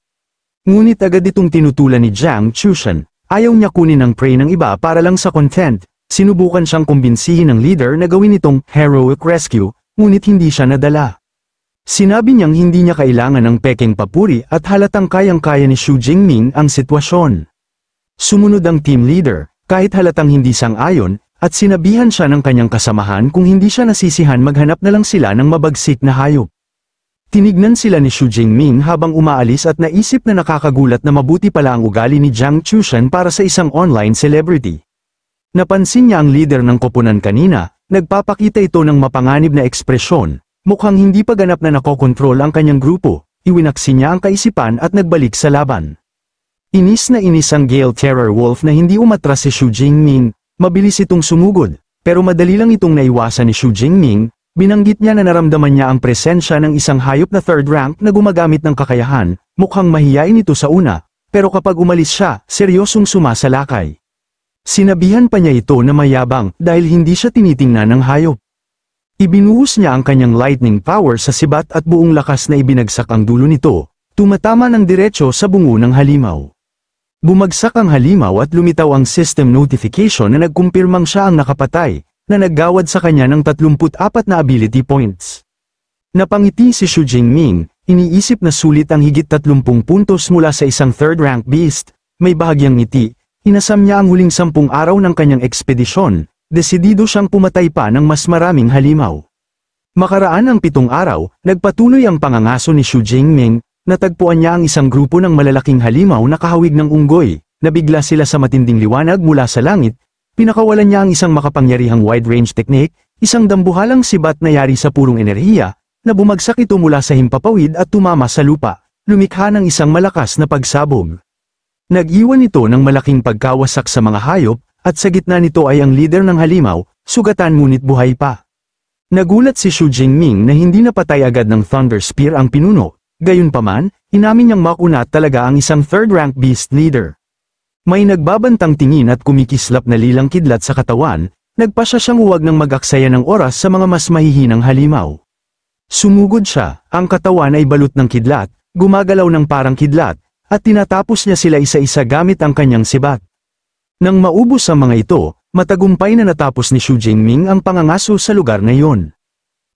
Ngunit agad itong tinutulan ni Jiang Chushan, ayaw niya kunin ang prey ng iba para lang sa content, sinubukan siyang kumbinsihin ng leader na gawin itong heroic rescue, ngunit hindi siya nadala. Sinabi niyang hindi niya kailangan ng peking papuri at halatang kayang-kaya ni Xu Jingming ang sitwasyon. Sumunod ang team leader, kahit halatang hindi sang-ayon, at sinabihan siya ng kanyang kasamahan kung hindi siya nasisihan maghanap na lang sila ng mabagsik na hayop. Tinignan sila ni Xu Jingming habang umaalis at naisip na nakakagulat na mabuti pala ang ugali ni Jiang Chushan para sa isang online celebrity. Napansin niya ang leader ng koponan kanina, nagpapakita ito ng mapanganib na ekspresyon. Mukhang hindi pa ganap na nakokontrol ang kanyang grupo, iwinaksi niya ang kaisipan at nagbalik sa laban. Inis na inis ang Gale Terror Wolf na hindi umatras si Xu Jingming, mabilis itong sumugod, pero madali lang itong naiwasan ni Xu Jingming, binanggit niya na naramdaman niya ang presensya ng isang hayop na 3rd rank na gumagamit ng kakayahan, mukhang mahiyain ito sa una, pero kapag umalis siya, seryosong sumasalakay. Sinabihan pa niya ito na mayabang dahil hindi siya tinitingnan ng hayop. Ibinuhos niya ang kanyang lightning power sa sibat at buong lakas na ibinagsak ang dulo nito, tumatama ng diretso sa bungo ng halimaw. Bumagsak ang halimaw at lumitaw ang system notification na nagkumpirmang siya ang nakapatay, na naggawad sa kanya ng 34 na ability points. Napangiti si Xu Jingming, iniisip na sulit ang higit 30 puntos mula sa isang 3rd rank beast, may bahagyang ngiti, inasam niya ang huling 10 araw ng kanyang ekspedisyon. Desidido siyang pumatay pa ng mas maraming halimaw. Makaraan ang 7 araw, nagpatuloy ang pangangaso ni Xu Jingming, natagpuan niya ang isang grupo ng malalaking halimaw na kahawig ng unggoy, nabigla sila sa matinding liwanag mula sa langit, pinakawalan niya ang isang makapangyarihang wide-range technique, isang dambuhalang sibat na yari sa purong enerhiya, na bumagsak ito mula sa himpapawid at tumama sa lupa, lumikha ng isang malakas na pagsabog. Nag-iwan ito ng malaking pagkawasak sa mga hayop, at sa gitna nito ay ang lider ng halimaw, sugatan ngunit buhay pa. Nagulat si Xu Jingming na hindi napatay agad ng Thunder Spear ang pinuno, gayunpaman, inamin niyang makunat talaga ang isang third-rank beast leader. May nagbabantang tingin at kumikislap na lilang kidlat sa katawan, nagpasya siyang huwag nang mag-aksaya ng oras sa mga mas mahihinang halimaw. Sumugod siya, ang katawan ay balot ng kidlat, gumagalaw ng parang kidlat, at tinatapos niya sila isa-isa gamit ang kanyang sibat. Nang maubos ang mga ito, matagumpay na natapos ni Xu Jingming ang pangangaso sa lugar na iyon.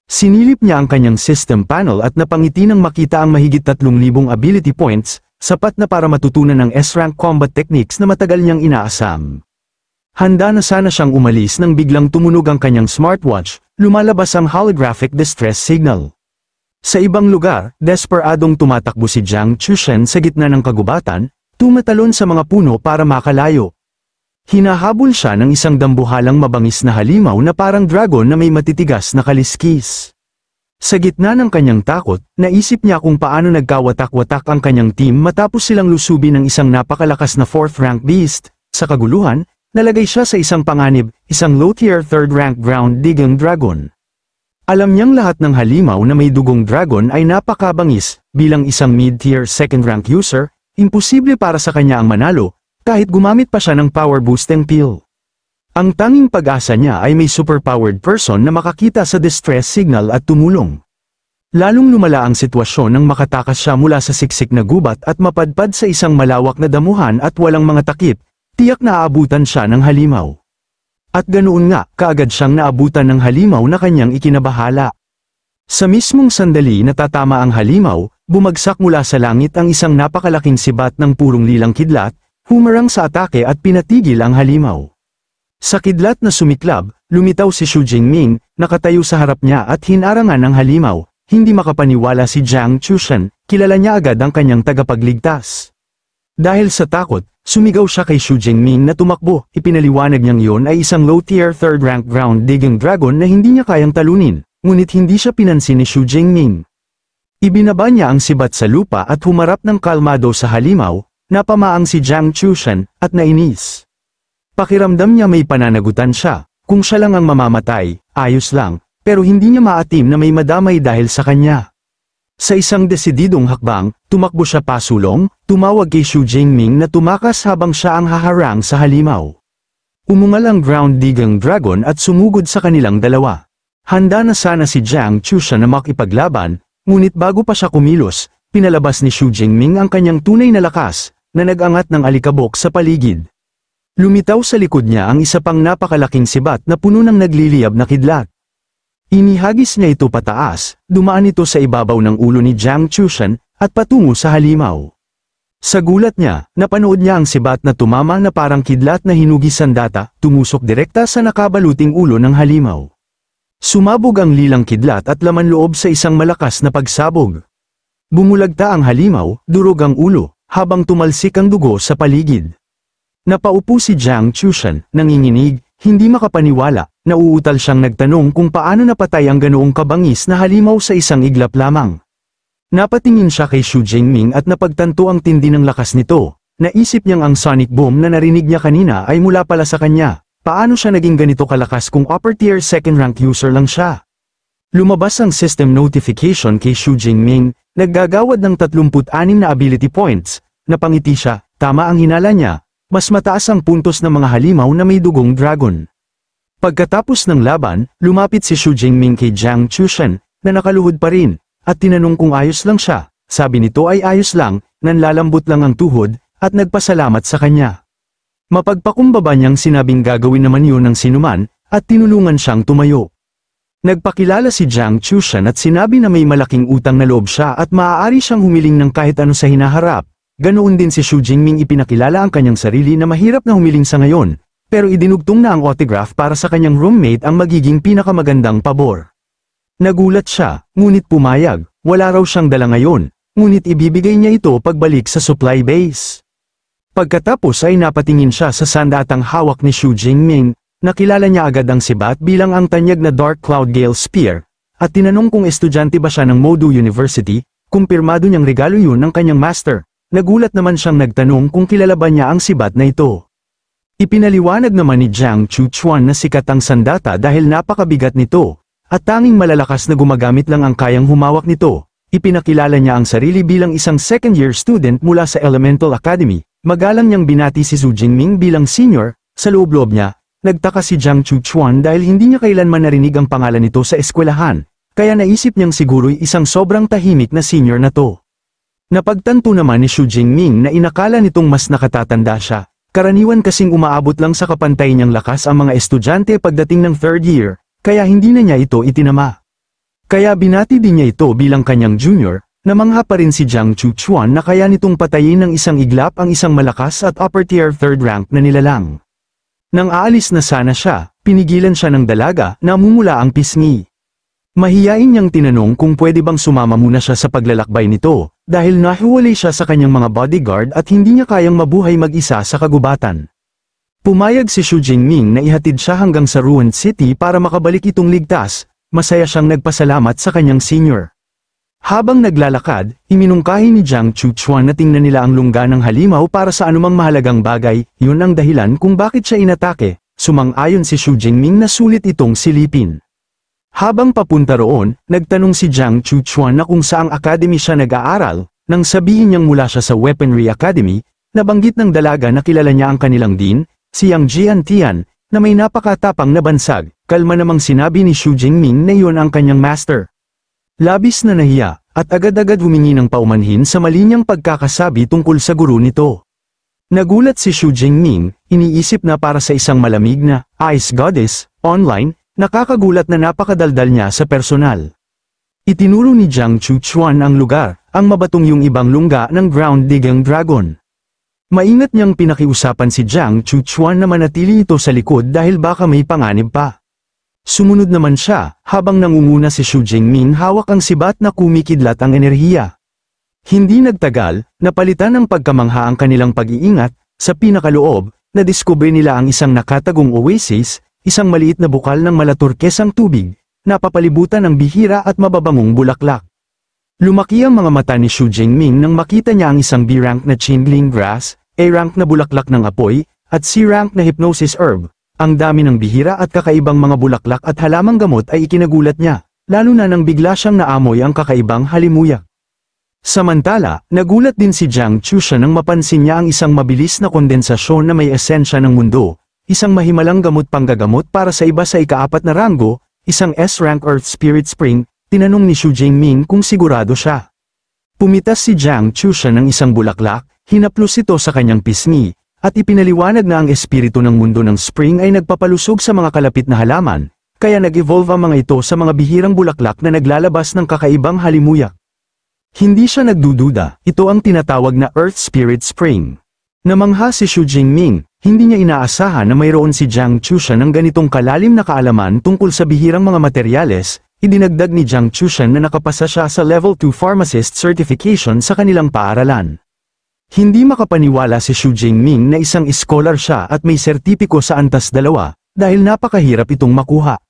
Sinilip niya ang kanyang system panel at napangiti nang makita ang mahigit 3,000 ability points, sapat na para matutunan ng S-rank combat techniques na matagal niyang inaasam. Handa na sana siyang umalis nang biglang tumunog ang kanyang smartwatch, lumalabas ang holographic distress signal. Sa ibang lugar, desperadong tumatakbo si Jiang Chushen sa gitna ng kagubatan, tumatalon sa mga puno para makalayo. Hinahabol siya ng isang dambuhalang mabangis na halimaw na parang dragon na may matitigas na kaliskis. Sa gitna ng kanyang takot, naisip niya kung paano nagkawatak-watak ang kanyang team matapos silang lusubin ng isang napakalakas na 4th-rank beast. Sa kaguluhan, nalagay siya sa isang panganib, isang low-tier 3rd-rank ground-digging dragon. Alam niyang lahat ng halimaw na may dugong dragon ay napakabangis, bilang isang mid-tier 2nd-rank user, imposible para sa kanya ang manalo, kahit gumamit pa siya ng power boosting pill. Ang tanging pag-asa niya ay may superpowered person na makakita sa distress signal at tumulong. Lalong lumala ang sitwasyon nang makatakas siya mula sa siksik na gubat at mapadpad sa isang malawak na damuhan at walang mga takip, tiyak na aabutan siya ng halimaw. At ganoon nga, kaagad siyang naabutan ng halimaw na kanyang ikinabahala. Sa mismong sandali na tatama ang halimaw, bumagsak mula sa langit ang isang napakalaking sibat ng purong lilang kidlat, humarang sa atake at pinatigil ang halimaw. Sa kidlat na sumiklab, lumitaw si Xu Jingming, nakatayo sa harap niya at hinarangan ng halimaw, hindi makapaniwala si Jiang Chushen, kilala niya agad ang kanyang tagapagligtas. Dahil sa takot, sumigaw siya kay Xu Jingming na tumakbo, ipinaliwanag niyang iyon ay isang low-tier 3rd-rank ground-digging dragon na hindi niya kayang talunin, ngunit hindi siya pinansin ni Xu Jingming. Ibinaba niya ang sibat sa lupa at humarap ng kalmado sa halimaw, napamaang si Jiang Chushen, at nainis. Pakiramdam niya may pananagutan siya, kung siya lang ang mamamatay, ayos lang, pero hindi niya maatim na may madamay dahil sa kanya. Sa isang desididong hakbang, tumakbo siya pasulong, tumawag kay Xu Jingming na tumakas habang siya ang haharang sa halimaw. Umungal ang ground-digging dragon at sumugod sa kanilang dalawa. Handa na sana si Jiang Chushen na makipaglaban, ngunit bago pa siya kumilos, pinalabas ni Xu Jingming ang kanyang tunay na lakas, na nag-angat ng alikabok sa paligid. Lumitaw sa likod niya ang isa pang napakalaking sibat na puno ng nagliliyab na kidlat. Inihagis niya ito pataas, dumaan ito sa ibabaw ng ulo ni Jiang Chushen, at patungo sa halimaw. Sa gulat niya, napanood niya ang sibat na tumama na parang kidlat na hinugis sandata, tumusok direkta sa nakabaluting ulo ng halimaw. Sumabog ang lilang kidlat at laman loob sa isang malakas na pagsabog. Bumulagta ang halimaw, durog ang ulo, habang tumalsik ang dugo sa paligid. Napaupo si Jiang Chushen, nanginginig, hindi makapaniwala, nauutal siyang nagtanong kung paano napatay ang ganoong kabangis na halimaw sa isang iglap lamang. Napatingin siya kay Xu Jingming at napagtanto ang tindi ng lakas nito. Naisip niyang ang sonic boom na narinig niya kanina ay mula pala sa kanya. Paano siya naging ganito kalakas kung upper tier 2nd rank user lang siya? Lumabas ang system notification kay Xu Jingming, naggagawad ng 36 na ability points. Napangiti siya, tama ang hinala niya, mas mataas ang puntos ng mga halimaw na may dugong dragon. Pagkatapos ng laban, lumapit si Xu Jingming kay Jiang Chushen, na nakaluhod pa rin, at tinanong kung ayos lang siya. Sabi nito ay ayos lang, nanlalambot lang ang tuhod, at nagpasalamat sa kanya. Mapagpakumbaba niyang sinabing gagawin naman yun ng sinuman, at tinulungan siyang tumayo. Nagpakilala si Jiang Chushen at sinabi na may malaking utang na loob siya at maaari siyang humiling ng kahit ano sa hinaharap. Ganoon din si Xu Jingming ipinakilala ang kanyang sarili na mahirap na humiling sa ngayon, pero idinugtong na ang autograph para sa kanyang roommate ang magiging pinakamagandang pabor. Nagulat siya, ngunit pumayag, wala raw siyang dala ngayon, ngunit ibibigay niya ito pagbalik sa supply base. Pagkatapos ay napatingin siya sa sandatang hawak ni Xu Jingming, nakilala niya agad ang sibat bilang ang tanyag na Dark Cloud Gale Spear, at tinanong kung estudyante ba siya ng Modu University, kumpirmado niyang regalo yun ng kanyang master. nagulat naman siyang nagtanong kung kilala ba niya ang sibat na ito. Ipinaliwanag naman ni Jiang Chuchuan na sikat ang sandata dahil napakabigat nito, at tanging malalakas na gumagamit lang ang kayang humawak nito. Ipinakilala niya ang sarili bilang isang second-year student mula sa Elemental Academy. Magalang niyang binati si Su Jingming bilang senior. Sa loob-loob niya, nagtaka si Jiang Chuchuan dahil hindi niya kailanman narinig ang pangalan nito sa eskwelahan, kaya naisip niyang siguro'y isang sobrang tahimik na senior na to. Napagtanto naman ni Su Jingming na inakala nitong mas nakatatanda siya. Karaniwan kasing umaabot lang sa kapantay niyang lakas ang mga estudyante pagdating ng third year, kaya hindi na niya ito itinama. Kaya binati din niya ito bilang kanyang junior. Namangha pa rin si Jiang Chuchuan na kaya nitong patayin ng isang iglap ang isang malakas at upper-tier third rank na nilalang. Nang aalis na sana siya, pinigilan siya ng dalaga na mumula ang pisngi. Mahiyain niyang tinanong kung pwede bang sumama muna siya sa paglalakbay nito, dahil nahiwalay siya sa kanyang mga bodyguard at hindi niya kayang mabuhay mag-isa sa kagubatan. Pumayag si Su Jingming na ihatid siya hanggang sa Ruined City para makabalik itong ligtas. Masaya siyang nagpasalamat sa kanyang senior. Habang naglalakad, iminungkahi ni Jiang Chuchuan na tingnan nila ang lungga ng halimaw para sa anumang mahalagang bagay. Yun ang dahilan kung bakit siya inatake. Sumang-ayon si Su Jingming na sulit itong silipin. Habang papunta roon, nagtanong si Jiang Chuchuan na kung saang academy siya nag-aaral. Nang sabihin niyang mula siya sa Weaponry Academy, nabanggit ng dalaga na kilala niya ang kanilang dean, si Yang Jiantian, na may napakatapang na bansag. Kalma namang sinabi ni Su Jingming na iyon ang kanyang master. Labis na nahiya, at agad-agad humingi ng paumanhin sa mali niyang pagkakasabi tungkol sa guro nito. Nagulat si Su Jingming, iniisip na para sa isang malamig na Ice Goddess, online, nakakagulat na napakadaldal niya sa personal. Itinuro ni Jiang Chuchuan ang lugar, ang mabatong yung ibang lungga ng Ground Digging Dragon. Maingat niyang pinakiusapan si Jiang Chuchuan na manatili ito sa likod dahil baka may panganib pa. Sumunod naman siya, habang nangunguna si Su Jingming hawak ang sibat na kumikidlat ang enerhiya. Hindi nagtagal, napalitan ng pagkamangha ang kanilang pag-iingat. Sa pinakaloob, nadiskubre nila ang isang nakatagong oasis, isang maliit na bukal ng malaturkesang tubig, napapalibutan ng bihira at mababangong bulaklak. Lumaki ang mga mata ni Su Jingming nang makita niya ang isang B-rank na Qingling Grass, A-rank na bulaklak ng apoy, at C-rank na Hypnosis Herb. Ang dami ng bihira at kakaibang mga bulaklak at halamang gamot ay ikinagulat niya, lalo na nang bigla siyang naamoy ang kakaibang halimuyak. Samantala, nagulat din si Jiang Chuchuan nang mapansin niya ang isang mabilis na kondensasyon na may esensya ng mundo, isang mahimalang gamot panggagamot para sa iba sa ika-4 na ranggo, isang S-rank Earth Spirit Spring. Tinanong ni Su Jingming kung sigurado siya. Pumitas si Jiang Chuchuan ng isang bulaklak, hinaplos ito sa kanyang pisngi, at ipinaliwanag na ang espiritu ng mundo ng spring ay nagpapalusog sa mga kalapit na halaman, kaya nag-evolve ang mga ito sa mga bihirang bulaklak na naglalabas ng kakaibang halimuyak. Hindi siya nagdududa, ito ang tinatawag na Earth Spirit Spring. Namangha si Su Jingming, hindi niya inaasahan na mayroon si Jiang Chuchuan ng ganitong kalalim na kaalaman tungkol sa bihirang mga materyales. Idinagdag ni Jiang Chuchuan na nakapasa siya sa Level 2 Pharmacist Certification sa kanilang paaralan. Hindi makapaniwala si Su Jingming na isang scholar siya at may sertipiko sa antas 2, dahil napakahirap itong makuha.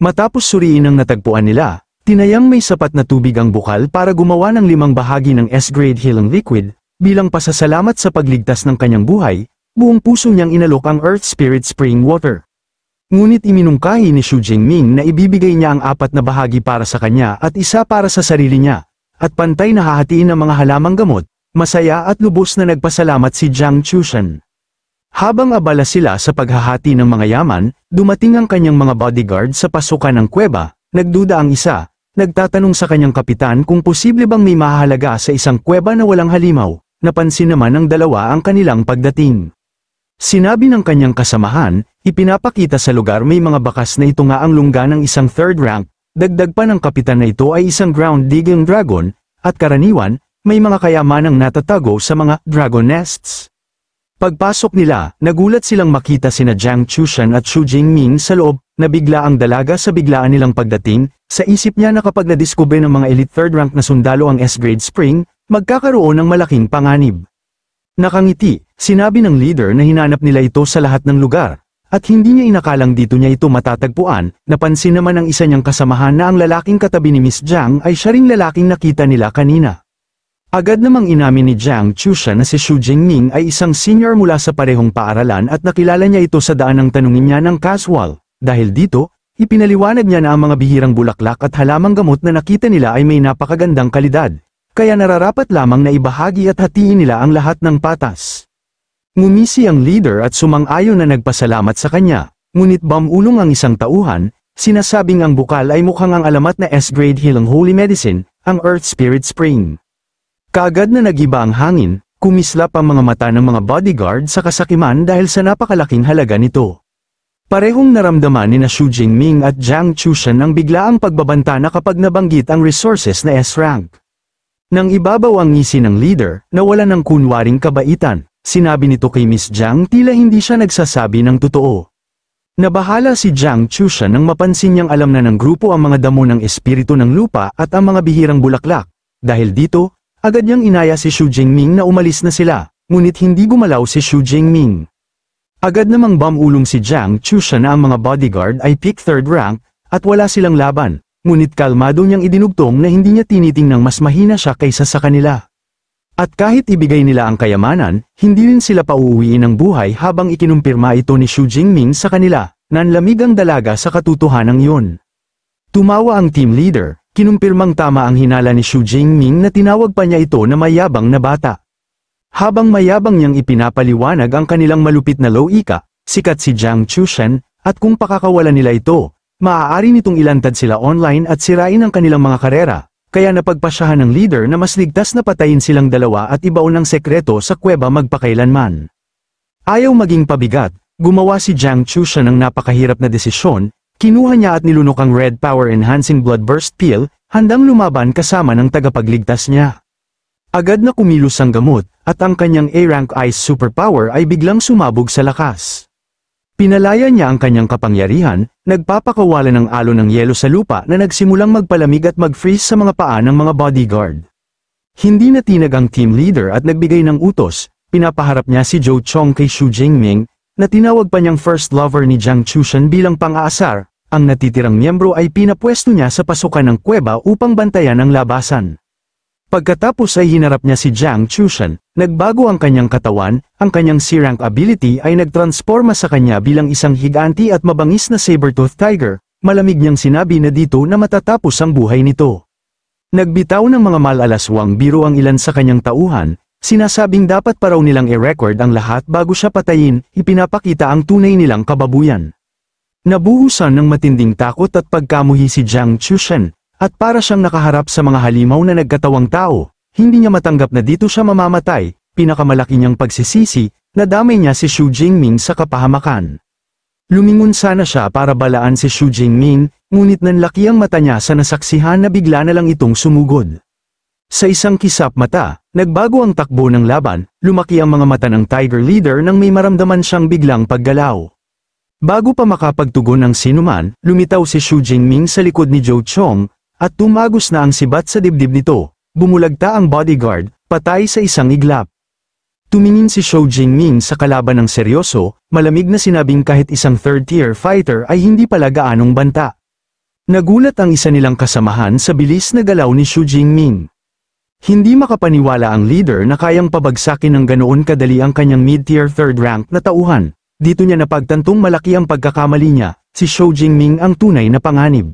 Matapos suriin ang natagpuan nila, tinayang may sapat na tubig ang bukal para gumawa ng 5 bahagi ng S-grade healing liquid, bilang pasasalamat sa pagligtas ng kanyang buhay, buong puso niyang inalok ang Earth Spirit Spring Water. Ngunit iminungkahi ni Su Jingming na ibibigay niya ang 4 na bahagi para sa kanya at 1 para sa sarili niya, at pantay na hahatiin ng mga halamang gamot. Masaya at lubos na nagpasalamat si Jiang Chuchuan. Habang abala sila sa paghahati ng mga yaman, dumating ang kanyang mga bodyguard sa pasukan ng kuweba. Nagduda ang isa, nagtatanong sa kanyang kapitan kung posible bang may mahalaga sa isang kuweba na walang halimaw. Napansin naman ng dalawa ang kanilang pagdating. Sinabi ng kanyang kasamahan, ipinapakita sa lugar may mga bakas na ito nga ang lungga ng isang third rank. Dagdag pa ng kapitan na ito ay isang ground digging dragon, at karaniwan, may mga kayamanang natatago sa mga dragon nests. Pagpasok nila, nagulat silang makita sina Jiang Chuchuan at Su Jingming sa loob, na bigla ang dalaga sa biglaan nilang pagdating. Sa isip niya na kapag nadiskubre ng mga elite third rank na sundalo ang S-grade spring, magkakaroon ng malaking panganib. Nakangiti, sinabi ng leader na hinanap nila ito sa lahat ng lugar, at hindi niya inakalang dito niya ito matatagpuan. Napansin naman ng isa niyang kasamahan na ang lalaking katabi ni Miss Jiang ay siya ring lalaking nakita nila kanina. Agad namang inamin ni Jiang Chushan na si Xu Jingming ay isang senior mula sa parehong paaralan at nakilala niya ito sa daan ng tanungin niya ng casual. Dahil dito, ipinaliwanag niya na ang mga bihirang bulaklak at halamang gamot na nakita nila ay may napakagandang kalidad, kaya nararapat lamang na ibahagi at hatiin nila ang lahat ng patas. Ngumisi ang leader at sumang-ayon na nagpasalamat sa kanya, ngunit bamulong ang isang tauhan, sinasabing ang bukal ay mukhang ang alamat na S-grade healing holy medicine, ang Earth Spirit Spring. Kaagad na nag-iba ang hangin, kumislap ang mga mata ng mga bodyguard sa kasakiman dahil sa napakalaking halaga nito. Parehong naramdaman ni na Xu Jingming at Jiang Chushan ang biglaang pagbabanta na kapag nabanggit ang resources na S-rank. Nang ibabaw ang ngisi ng leader, nawala ng kunwaring kabaitan, sinabi nito kay Miss Jiang tila hindi siya nagsasabi ng totoo. Nabahala si Jiang Chushan nang mapansin niyang alam na ng grupo ang mga damo ng espiritu ng lupa at ang mga bihirang bulaklak. Dahil dito, agad niyang inaya si Xu Jingming na umalis na sila, ngunit hindi gumalaw si Xu Jingming. Agad namang bamulong si Jiang Chushan na ang mga bodyguard ay pick 3rd rank, at wala silang laban, ngunit kalmado niyang idinugtong na hindi niya tinitingnang mas mahina siya kaysa sa kanila. At kahit ibigay nila ang kayamanan, hindi rin sila pauuwiin ng buhay habang ikinumpirma ito ni Xu Jingming sa kanila, nanlamig ang dalaga sa katotohanan iyon. Tumawa ang team leader, kinumpirmang tama ang hinala ni Xu Jingming na tinawag pa niya ito na mayabang na bata. Habang mayabang niyang ipinapaliwanag ang kanilang malupit na loika, sikat si Jiang Chushan, at kung pakakawalan nila ito, maaari nitong ilantad sila online at sirain ang kanilang mga karera, kaya napagpasyahan ng leader na mas ligtas na patayin silang dalawa at ibaon ng sekreto sa kuweba magpakailanman. Ayaw maging pabigat, gumawa si Jiang Chushan ng napakahirap na desisyon, kinuha niya at nilunok ang Red Power Enhancing Blood Burst Pill, handang lumaban kasama ng tagapagligtas niya. Agad na kumilos ang gamot, at ang kanyang A-rank Ice Superpower ay biglang sumabog sa lakas. Pinalaya niya ang kanyang kapangyarihan, nagpapakawala ng alon ng yelo sa lupa na nagsimulang magpalamig at mag-freeze sa mga paa ng mga bodyguard. Hindi natinag ang team leader at nagbigay ng utos, pinapaharap niya si Zhou Chong kay Xu Jingming, na tinawag pa niyang first lover ni Jiang Chushan bilang pang-aasar. Ang natitirang miyembro ay pinapwesto niya sa pasukan ng kuweba upang bantayan ang labasan. Pagkatapos ay hinarap niya si Jiang Chushan, nagbago ang kanyang katawan, ang kanyang C-rank ability ay nagtransforma sa kanya bilang isang higanti at mabangis na saber-tooth tiger, malamig niyang sinabi na dito na matatapos ang buhay nito. Nagbitaw ng mga malalaswang biro ang ilan sa kanyang tauhan, sinasabing dapat pa raw nilang i-record ang lahat bago siya patayin, ipinapakita ang tunay nilang kababuyan. Nabuhusan ng matinding takot at pagkamuhi si Jiang Chushan, at para siyang nakaharap sa mga halimaw na nagkatawang tao, hindi niya matanggap na dito siya mamamatay, pinakamalaki niyang pagsisisi, nadamay niya si Xu Jingming sa kapahamakan. Lumingon sana siya para balaan si Xu Jingming, ngunit nanlaki ang mata niya sa nasaksihan na bigla na lang itong sumugod. Sa isang kisap mata, nagbago ang takbo ng laban, lumaki ang mga mata ng Tiger Leader nang may maramdaman siyang biglang paggalaw. Bago pa makapagtugon ng sinuman, lumitaw si Xu Jingming sa likod ni Zhou Chong, at tumagos na ang sibat sa dibdib nito, bumulagta ang bodyguard, patay sa isang iglap. Tumingin si Xu Jingming sa kalaban ng seryoso, malamig na sinabing kahit isang third-tier fighter ay hindi pala gaanong banta. Nagulat ang isa nilang kasamahan sa bilis na galaw ni Xu Jingming. Hindi makapaniwala ang leader na kayang pabagsakin ng ganoon kadali ang kanyang mid-tier 3rd rank na tauhan. Dito niya napagtantong malaki ang pagkakamali niya, si Xu Jingming ang tunay na panganib.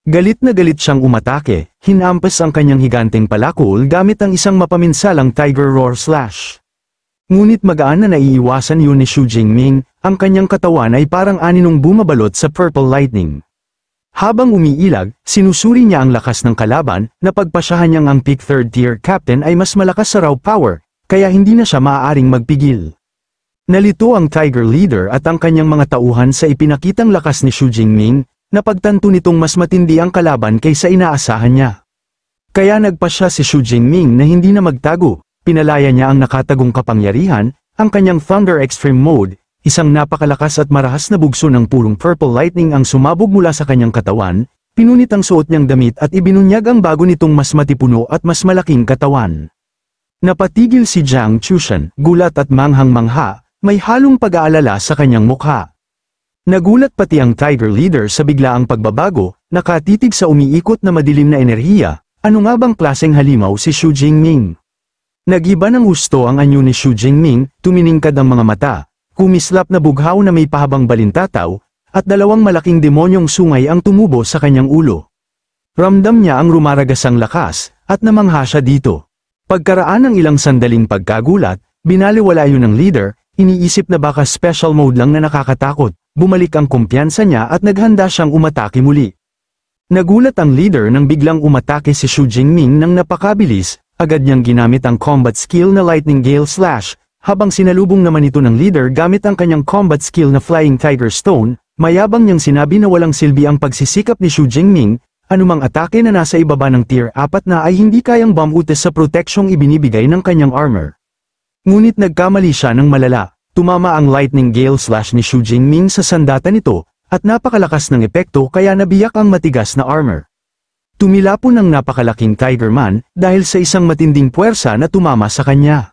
Galit na galit siyang umatake, hinampas ang kanyang higanteng palakol gamit ang isang mapaminsalang Tiger Roar Slash. Ngunit magaan na naiiwasan yun ni Xu Jingming, ang kanyang katawan ay parang aninong bumabalot sa Purple Lightning. Habang umiilag, sinusuri niya ang lakas ng kalaban, napagpasyahan niyang ang peak 3rd tier captain ay mas malakas sa raw power, kaya hindi na siya maaaring magpigil. Nalito ang Tiger Leader at ang kanyang mga tauhan sa ipinakitang lakas ni Xu Jingming, napagtanto nitong mas matindi ang kalaban kaysa inaasahan niya. Kaya nagpasya si Xu Jingming na hindi na magtago, pinalaya niya ang nakatagong kapangyarihan, ang kanyang Thunder Extreme Mode, isang napakalakas at marahas na bugso ng purong Purple Lightning ang sumabog mula sa kanyang katawan, pinunit ang suot niyang damit at ibinunyag ang bago nitong mas matipuno at mas malaking katawan. Napatigil si Jiang Chushan, gulat at manghang-mangha, may halong pag-aalala sa kanyang mukha. Nagulat pati ang Tiger Leader sa biglaang pagbabago, nakatitig sa umiikot na madilim na enerhiya, ano nga bang klaseng halimaw si Xu Jingming? Nagiba ng husto ang anyo ni Xu Jingming, tuminingkad ang mga mata, kumislap na bughaw na may pahabang balintataw, at dalawang malaking demonyong sungay ang tumubo sa kanyang ulo. Ramdam niya ang rumaragasang lakas, at namangha siya dito. Pagkaraan ng ilang sandaling pagkagulat, binaliwala yun ng leader, iniisip na baka special mode lang na nakakatakot, bumalik ang kumpiyansa niya at naghanda siyang umatake muli. Nagulat ang leader nang biglang umatake si Xu Jingming nang napakabilis, agad niyang ginamit ang combat skill na Lightning Gale Slash, habang sinalubong naman ito ng leader gamit ang kanyang combat skill na Flying Tiger Stone, mayabang niyang sinabi na walang silbi ang pagsisikap ni Xu Jingming, anumang atake na nasa ibaba ng tier 4 na ay hindi kayang bumutes sa proteksyong ibinibigay ng kanyang armor. Ngunit nagkamali siya ng malala, tumama ang Lightning Gale Slash ni Xu Jingming sa sandata nito, at napakalakas ng epekto kaya nabiyak ang matigas na armor. Tumilapon ang napakalaking Tiger Man dahil sa isang matinding puwersa na tumama sa kanya.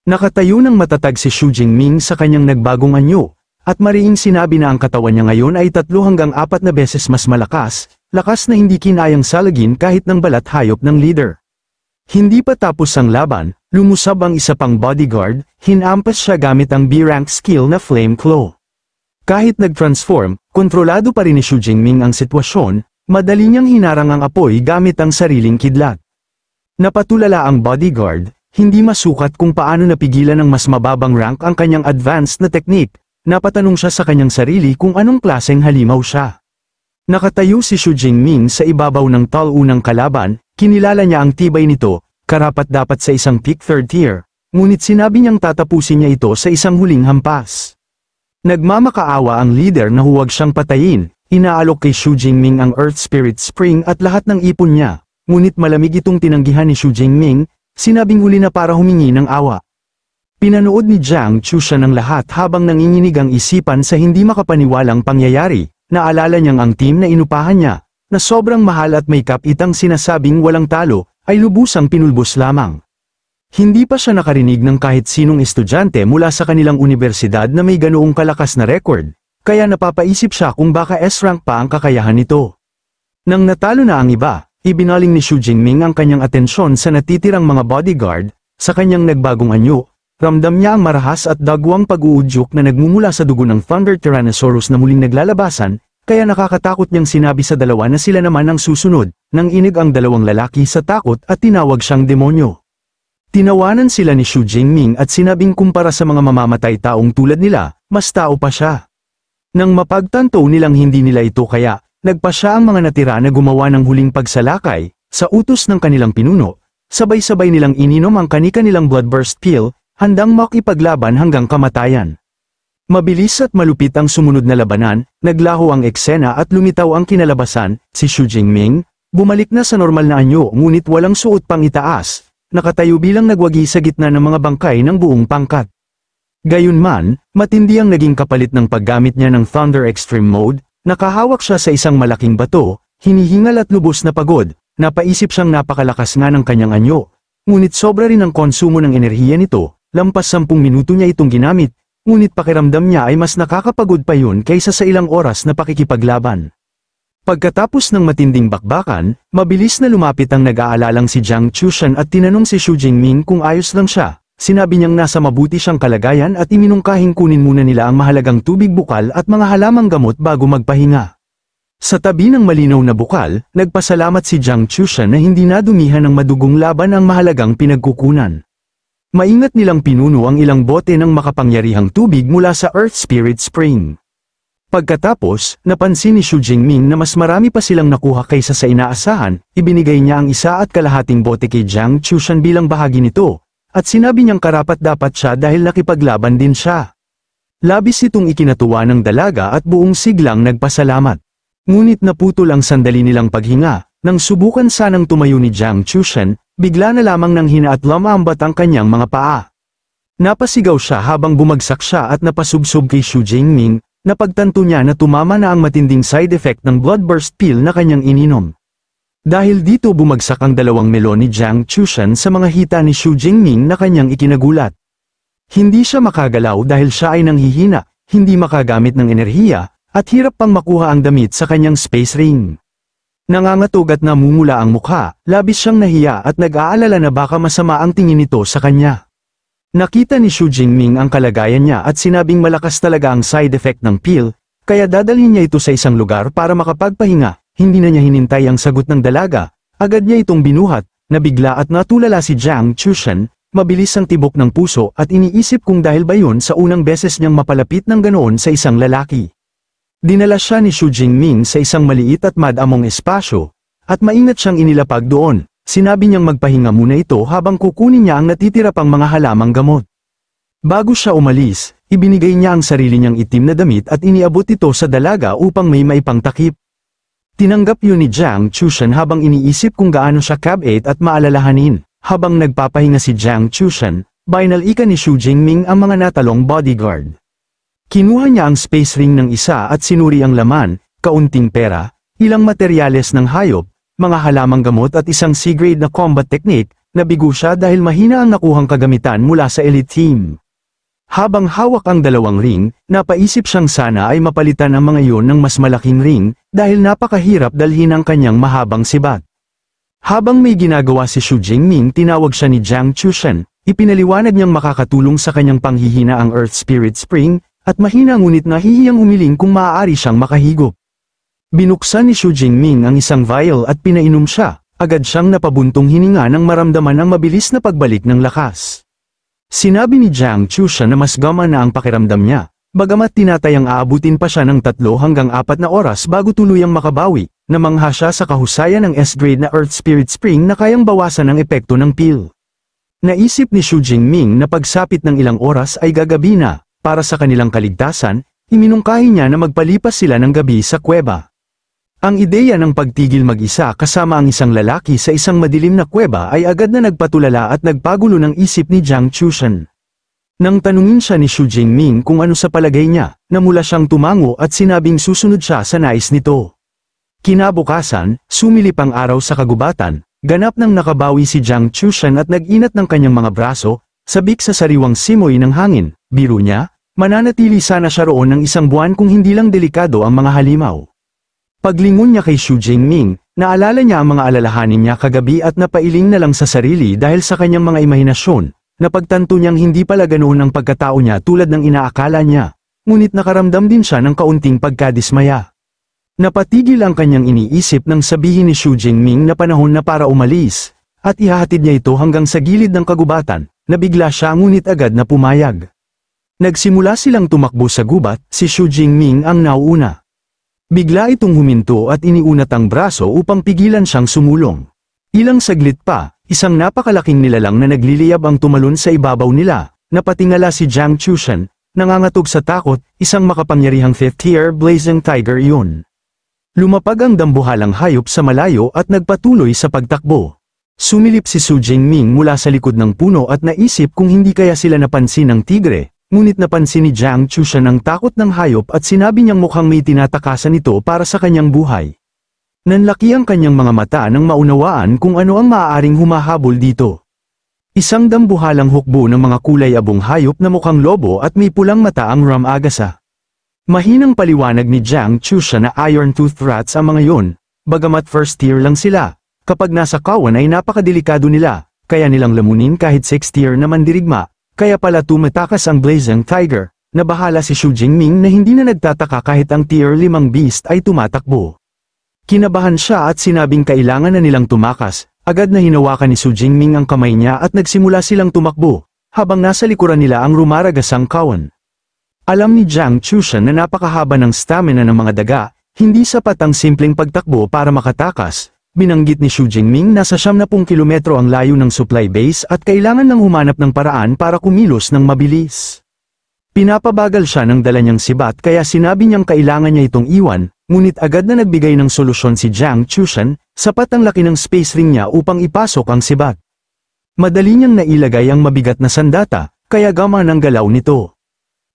Nakatayo ng matatag si Xu Jingming sa kanyang nagbagong anyo, at mariing sinabi na ang katawan niya ngayon ay 3 hanggang 4 na beses mas malakas, lakas na hindi kinayang salagin kahit ng balat hayop ng leader. Hindi pa tapos ang laban, lumusab ang isa pang bodyguard, hinampas siya gamit ang B-rank skill na Flame Claw. Kahit nag-transform, kontrolado pa rin ni Xu Jingming ang sitwasyon, madali niyang hinarang ang apoy gamit ang sariling kidlat. Napatulala ang bodyguard, hindi masukat kung paano napigilan ng mas mababang rank ang kanyang advanced na technique, napatanong siya sa kanyang sarili kung anong klaseng halimaw siya. Nakatayo si Xu Jingming sa ibabaw ng unang kalaban, kinilala niya ang tibay nito, karapat-dapat sa isang peak 3rd tier, ngunit sinabi niyang tatapusin niya ito sa isang huling hampas. Nagmamakaawa ang leader na huwag siyang patayin, inaalok kay Xu Jingming ang Earth Spirit Spring at lahat ng ipon niya, ngunit malamig itong tinanggihan ni Xu Jingming, sinabing huli na para humingi ng awa. Pinanood ni Jiang Chusha ng lahat habang nanginginig ang isipan sa hindi makapaniwalang pangyayari, naalala niyang ang team na inupahan niya, na sobrang mahal at may kapitang sinasabing walang talo, ay lubusang pinulbos lamang. Hindi pa siya nakarinig ng kahit sinong estudyante mula sa kanilang universidad na may ganoong kalakas na record, kaya napapaisip siya kung baka S-rank pa ang kakayahan nito. Nang natalo na ang iba, ibinaling ni Xu Jingming ang kanyang atensyon sa natitirang mga bodyguard, sa kanyang nagbagong anyo, ramdam niya ang marahas at dagwang pag-uudyok na nagmumula sa dugo ng Thunder Tyrannosaurus na muling naglalabasan, kaya nakakatakot niyang sinabi sa dalawa na sila naman ang susunod, nang inig ang dalawang lalaki sa takot at tinawag siyang demonyo. Tinawanan sila ni Xu Jingming at sinabing kumpara sa mga mamamatay taong tulad nila, mas tao pa siya. Nang mapagtanto nilang hindi nila ito kaya, nagpa siya ang mga natira na gumawa ng huling pagsalakay, sa utos ng kanilang pinuno, sabay-sabay nilang ininom ang kani-kanilang bloodburst pill, handang makipaglaban hanggang kamatayan. Mabilis at malupit ang sumunod na labanan, naglaho ang eksena at lumitaw ang kinalabasan, si Xu Jingming, bumalik na sa normal na anyo ngunit walang suot pang itaas, nakatayo bilang nagwagi sa gitna ng mga bangkay ng buong pangkat. Gayunman, matindi ang naging kapalit ng paggamit niya ng Thunder Extreme Mode, nakahawak siya sa isang malaking bato, hinihingal at lubos na pagod, napaisip siyang napakalakas nga ng kanyang anyo, ngunit sobra rin ang konsumo ng enerhiya nito, lampas 10 minuto niya itong ginamit, ngunit pakiramdam niya ay mas nakakapagod pa yun kaysa sa ilang oras na pakikipaglaban. Pagkatapos ng matinding bakbakan, mabilis na lumapit ang nag-aalalang si Jiang Chushan at tinanong si Xu Jingming kung ayos lang siya. Sinabi niyang nasa mabuti siyang kalagayan at iminungkahing kunin muna nila ang mahalagang tubig bukal at mga halamang gamot bago magpahinga. Sa tabi ng malinaw na bukal, nagpasalamat si Jiang Chushan na hindi nadumihan ng madugong laban ang mahalagang pinagkukunan. Maingat nilang pinuno ang ilang bote ng makapangyarihang tubig mula sa Earth Spirit Spring. Pagkatapos, napansin ni Xu Jingming na mas marami pa silang nakuha kaysa sa inaasahan, ibinigay niya ang 1.5 bote kay Jiang Chushan bilang bahagi nito. At sinabi niyang karapat-dapat siya dahil nakipaglaban din siya. Labis itong ikinatuwa ng dalaga at buong siglang nagpasalamat. Ngunit naputol ang sandali nilang paghinga, nang subukan sanang tumayo ni Jiang Chushan, bigla na lamang nang hina at lamambat ang kanyang mga paa. Napasigaw siya habang bumagsak siya at napasubsob kay Xu Jingming, napagtanto niya na tumama na ang matinding side effect ng bloodburst pill na kanyang ininom. Dahil dito bumagsak ang dalawang melon ni Jiang Chushan sa mga hita ni Xu Jingming na kanyang ikinagulat. Hindi siya makagalaw dahil siya ay nanghihina, hindi makagamit ng enerhiya, at hirap pang makuha ang damit sa kanyang space ring. Nangangatog at namumula ang mukha, labis siyang nahiya at nag-aalala na baka masama ang tingin nito sa kanya. Nakita ni Xu Jingming ang kalagayan niya at sinabing malakas talaga ang side effect ng pill, kaya dadalhin niya ito sa isang lugar para makapagpahinga. Hindi na niya hinintay ang sagot ng dalaga, agad niya itong binuhat, nabigla at natulala si Jiang Chushan, mabilis ang tibok ng puso at iniisip kung dahil ba yun sa unang beses niyang mapalapit ng ganoon sa isang lalaki. Dinala siya ni Xu Jingming sa isang maliit at madamong espasyo, at maingat siyang inilapag doon. Sinabi niyang magpahinga muna ito habang kukunin niya ang natitira pang mga halamang gamot. Bago siya umalis, ibinigay niya ang sarili niyang itim na damit at iniabot ito sa dalaga upang may maipangtakip. Tinanggap yun ni Jiang Chushan habang iniisip kung gaano siya kabait at maalalahanin. Habang nagpapahinga si Jiang Chushan, binalika ni Xu Jingming ang mga natalong bodyguard. Kinuha niya ang space ring ng isa at sinuri ang laman, kaunting pera, ilang materyales ng hayop, mga halamang gamot at isang C-grade na combat technique. Nabigo siya dahil mahina ang nakuhang kagamitan mula sa elite team. Habang hawak ang dalawang ring, napaisip siyang sana ay mapalitan ang mga iyon ng mas malaking ring, dahil napakahirap dalhin ang kanyang mahabang sibat. Habang may ginagawa si Xu Jingming, tinawag siya ni Jiang Chushan, ipinaliwanag niyang makakatulong sa kanyang panghihina ang Earth Spirit Spring, at mahina ngunit nahihiyang umiling kung maaari siyang makahigop. Binuksan ni Xu Jingming ang isang vial at pinainom siya, agad siyang napabuntong hininga nang maramdaman ang mabilis na pagbalik ng lakas. Sinabi ni Jiang Chushan na mas gumana na ang pakiramdam niya, bagamat tinatayang aabutin pa siya ng 3 hanggang 4 na oras bago tuluyang makabawi. Namangha siya sa kahusayan ng S-grade na Earth Spirit Spring na kayang bawasan ang epekto ng pill. Naisip ni Xu Jingming na pagsapit ng ilang oras ay gagabi na. Para sa kanilang kaligtasan, iminungkahi niya na magpalipas sila ng gabi sa kuweba. Ang ideya ng pagtigil mag-isa kasama ang isang lalaki sa isang madilim na kuweba ay agad na nagpatulala at nagpagulo ng isip ni Jiang Chushan. Nang tanungin siya ni Xu Jingming kung ano sa palagay niya, namula siyang tumango at sinabing susunod siya sa nais nito. Kinabukasan, sumilip ang araw sa kagubatan, ganap nang nakabawi si Jiang Chushan at nag-inat ng kanyang mga braso, sabik sa sariwang simoy ng hangin. Biro niya, mananatili sana siya roon ng 1 buwan kung hindi lang delikado ang mga halimaw. Paglingon niya kay Xu Jingming, naalala niya ang mga alalahanin niya kagabi at napailing na lang sa sarili dahil sa kanyang mga imahinasyon. Napagtanto niyang hindi pala ganoon ang pagkatao niya tulad ng inaakala niya, ngunit nakaramdam din siya ng kaunting pagkadismaya. Napatigil ang kanyang iniisip nang sabihin ni Xu Jingming na panahon na para umalis, at ihahatid niya ito hanggang sa gilid ng kagubatan. Nabigla siya ngunit agad na pumayag. Nagsimula silang tumakbo sa gubat, si Xu Jingming ang nauuna. Bigla itong huminto at iniunat ang braso upang pigilan siyang sumulong. Ilang saglit pa, isang napakalaking nilalang na nagliliyab ang tumalon sa ibabaw nila. Napatingala si Jiang Chushan, nangangatog sa takot, isang makapangyarihang 5th-tier blazing tiger iyon. Lumapag ang dambuhalang hayop sa malayo at nagpatuloy sa pagtakbo. Sumilip si Xu Jingming mula sa likod ng puno at naisip kung hindi kaya sila napansin ng tigre, ngunit napansin ni Jiang Chushan ang takot ng hayop at sinabi niyang mukhang may tinatakasan ito para sa kanyang buhay. Nanlaki ang kanyang mga mata nang maunawaan kung ano ang maaaring humahabol dito. Isang dambuhalang hukbo ng mga kulay abong hayop na mukhang lobo at may pulang mata ang Ram Agasa. Mahinang paliwanag ni Jiang Chushan na iron-toothed rats ang mga yon, bagamat first tier lang sila. Kapag nasa kawan ay napakadelikado nila, kaya nilang lamunin kahit 6th tier na mandirigma, kaya pala tumatakas ang blazing tiger. Nabahala si Xu Jingming na hindi na nagtataka kahit ang tier 5 beast ay tumatakbo. Kinabahan siya at sinabing kailangan na nilang tumakas, agad na hinawakan ni Xu Jingming ang kamay niya at nagsimula silang tumakbo, habang nasa likuran nila ang rumaragasang kawan. Alam ni Jiang Chushan na napakahaba ng stamina ng mga daga, hindi sapat ang simpleng pagtakbo para makatakas. Binanggit ni Xu Jingming na sa 70 kilometro ang layo ng supply base at kailangan nang humanap ng paraan para kumilos ng mabilis. Pinapabagal siya ng dala niyang sibat kaya sinabi niyang kailangan niya itong iwan, ngunit agad na nagbigay ng solusyon si Jiang Chushan, sapat ang laki ng space ring niya upang ipasok ang sibat. Madali niyang nailagay ang mabigat na sandata, kaya gaman ang galaw nito.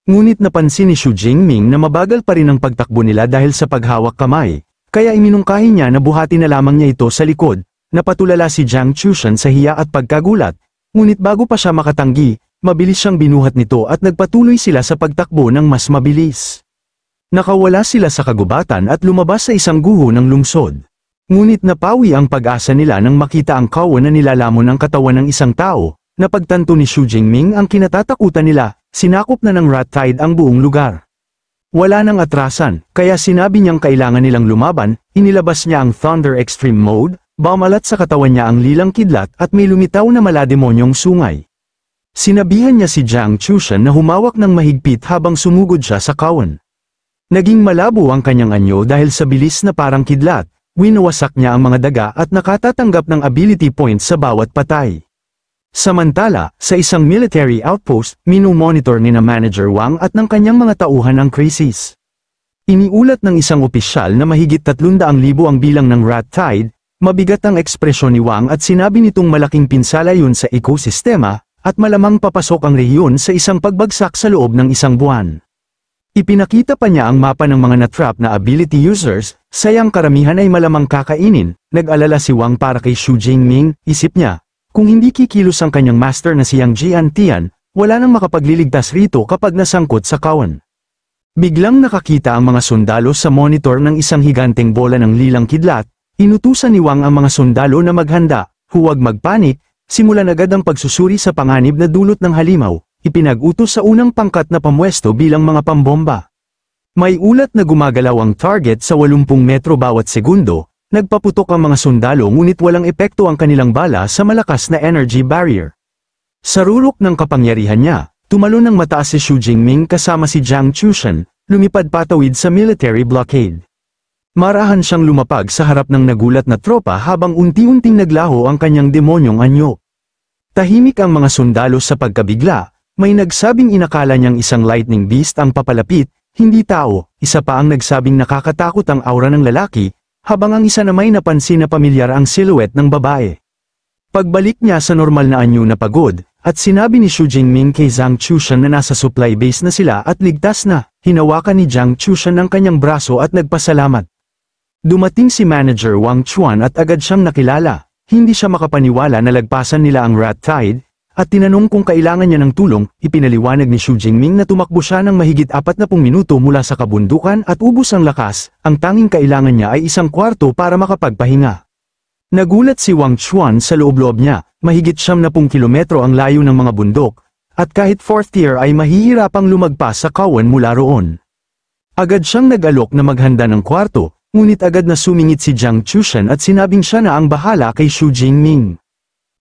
Ngunit napansin ni Xu Jingming na mabagal pa rin ang pagtakbo nila dahil sa paghawak kamay. Kaya iminungkahi niya na buhati na lamang niya ito sa likod. Napatulala si Jiang Chushan sa hiya at pagkagulat, ngunit bago pa siya makatanggi, mabilis siyang binuhat nito at nagpatuloy sila sa pagtakbo ng mas mabilis. Nakawala sila sa kagubatan at lumabas sa isang guho ng lungsod. Ngunit napawi ang pag-asa nila nang makita ang kawan na nilalamon ang katawan ng isang tao. Napagtanto ni Xu Jingming ang kinatatakutan nila, sinakop na ng rat tide ang buong lugar. Wala nang atrasan, kaya sinabi niyang kailangan nilang lumaban, inilabas niya ang Thunder Extreme Mode, bumalat sa katawan niya ang lilang kidlat at may lumitaw na malademonyong sungay. Sinabihan niya si Jiang Chushan na humawak ng mahigpit habang sumugod siya sa kawan. Naging malabo ang kanyang anyo dahil sa bilis na parang kidlat, winawasak niya ang mga daga at nakatatanggap ng ability points sa bawat patay. Samantala, sa isang military outpost, minu-monitor ni na Manager Wang at ng kanyang mga tauhan ang crisis. Iniulat ng isang opisyal na mahigit 300,000 ang bilang ng rat tide, mabigat ang ekspresyon ni Wang at sinabi nitong malaking pinsala yun sa ekosistema, at malamang papasok ang rehiyon sa isang pagbagsak sa loob ng isang buwan. Ipinakita pa niya ang mapa ng mga natrap na ability users, sayang karamihan ay malamang kakainin, nag-alala si Wang para kay Xu Jingming, isip niya. Kung hindi kikilos ang kanyang master na siyang Jian Tian, wala nang makapagliligtas rito kapag nasangkot sa kawan. Biglang nakakita ang mga sundalo sa monitor ng isang higanteng bola ng lilang kidlat, inutusan ni Wang ang mga sundalo na maghanda, huwag magpanik, simulan agad ang pagsusuri sa panganib na dulot ng halimaw, ipinag-utos sa unang pangkat na pamwesto bilang mga pambomba. May ulat na gumagalaw ang target sa 80 metro bawat segundo. Nagpaputok ang mga sundalo ngunit walang epekto ang kanilang bala sa malakas na energy barrier. Sa rurok ng kapangyarihan niya, tumalon ng mataas si Xu Jingming kasama si Jiang Chushan, lumipad patawid sa military blockade. Marahan siyang lumapag sa harap ng nagulat na tropa habang unti-unting naglaho ang kanyang demonyong anyo. Tahimik ang mga sundalo sa pagkabigla, may nagsabing inakala niyang isang lightning beast ang papalapit, hindi tao, isa pa ang nagsabing nakakatakot ang aura ng lalaki, habang ang isa na may napansin na pamilyar ang silhouette ng babae. Pagbalik niya sa normal na anyo na pagod, at sinabi ni Xu Jingming kay Jiang Chushan na nasa supply base na sila at ligtas na, hinawakan ni Jiang Chushan ang kanyang braso at nagpasalamat. Dumating si Manager Wang Chuan at agad siyang nakilala, hindi siya makapaniwala na lagpasan nila ang rat tide, at tinanong kung kailangan niya ng tulong, ipinaliwanag ni Xu Jingming na tumakbo siya ng mahigit 40 minuto mula sa kabundukan at ubos ang lakas, ang tanging kailangan niya ay 1 kwarto para makapagpahinga. Nagulat si Wang Chuan sa loob-loob niya, mahigit 70 kilometro ang layo ng mga bundok, at kahit 4th year ay mahihirapang lumagpas sa kawan mula roon. Agad siyang nag-alok na maghanda ng kwarto, ngunit agad na sumingit si Jiang Chushan at sinabing siya na ang bahala kay Xu Jingming.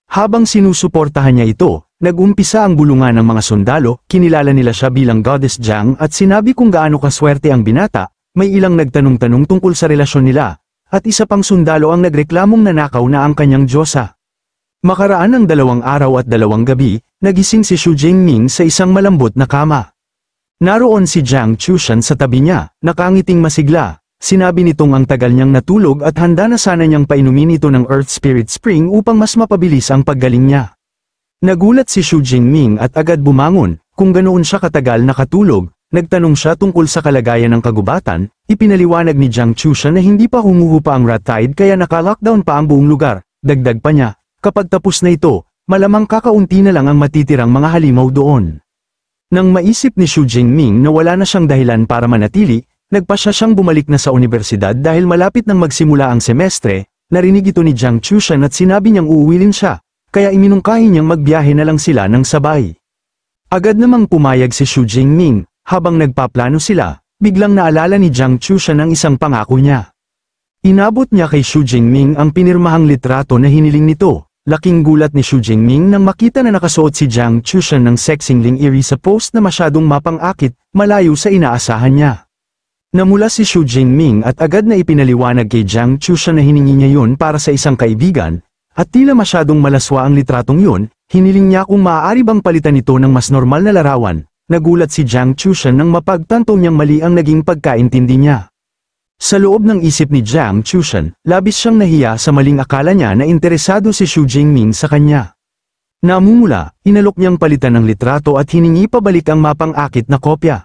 Habang sinusuportahan niya ito, nag-umpisa ang bulungan ng mga sundalo, kinilala nila siya bilang Goddess Jiang at sinabi kung gaano kaswerte ang binata, may ilang nagtanong-tanong tungkol sa relasyon nila, at isa pang sundalo ang nagreklamong nanakaw na ang kanyang diyosa. Makaraan ng 2 araw at 2 gabi, nagising si Xu Jingming sa isang malambot na kama. Naroon si Jiang Chushan sa tabi niya, nakangiting masigla. Sinabi nitong ang tagal niyang natulog at handa na sana niyang painumin ito ng Earth Spirit Spring upang mas mapabilis ang paggaling niya. Nagulat si Xu Jingming at agad bumangon, kung ganoon siya katagal nakatulog, nagtanong siya tungkol sa kalagayan ng kagubatan, ipinaliwanag ni Jiang Chushan na hindi pa humuhupa ang rat tide kaya naka-lockdown pa ang buong lugar, dagdag pa niya, kapag tapos na ito, malamang kakaunti na lang ang matitirang mga halimaw doon. Nang maisip ni Xu Jingming na wala na siyang dahilan para manatili, nagpasya siyang bumalik na sa universidad dahil malapit nang magsimula ang semestre, narinig ito ni Jiang Chushan at sinabi niyang uuwilin siya, kaya iminungkahi niyang magbiyahe na lang sila ng sabay. Agad namang pumayag si Xu Jingming, habang nagpaplano sila, biglang naalala ni Jiang Chushan ang isang pangako niya. Inabot niya kay Xu Jingming ang pinirmahang litrato na hiniling nito, laking gulat ni Xu Jingming nang makita na nakasuot si Jiang Chushan ng sexing eerie sa post na masyadong mapang-akit, malayo sa inaasahan niya. Namula si Xu Jingming at agad na ipinaliwanag kay Jiang Chushan na hiningi niya yun para sa isang kaibigan, at tila masyadong malaswa ang litratong yun, hiniling niya kung maaari bang palitan ito ng mas normal na larawan. Nagulat si Jiang Chushan nang mapagtanto niyang mali ang naging pagkaintindi niya. Sa loob ng isip ni Jiang Chushan, labis siyang nahiya sa maling akala niya na interesado si Xu Jingming sa kanya. Namumula, inalok niyang palitan ng litrato at hiningi pabalik ang mapang-akit na kopya.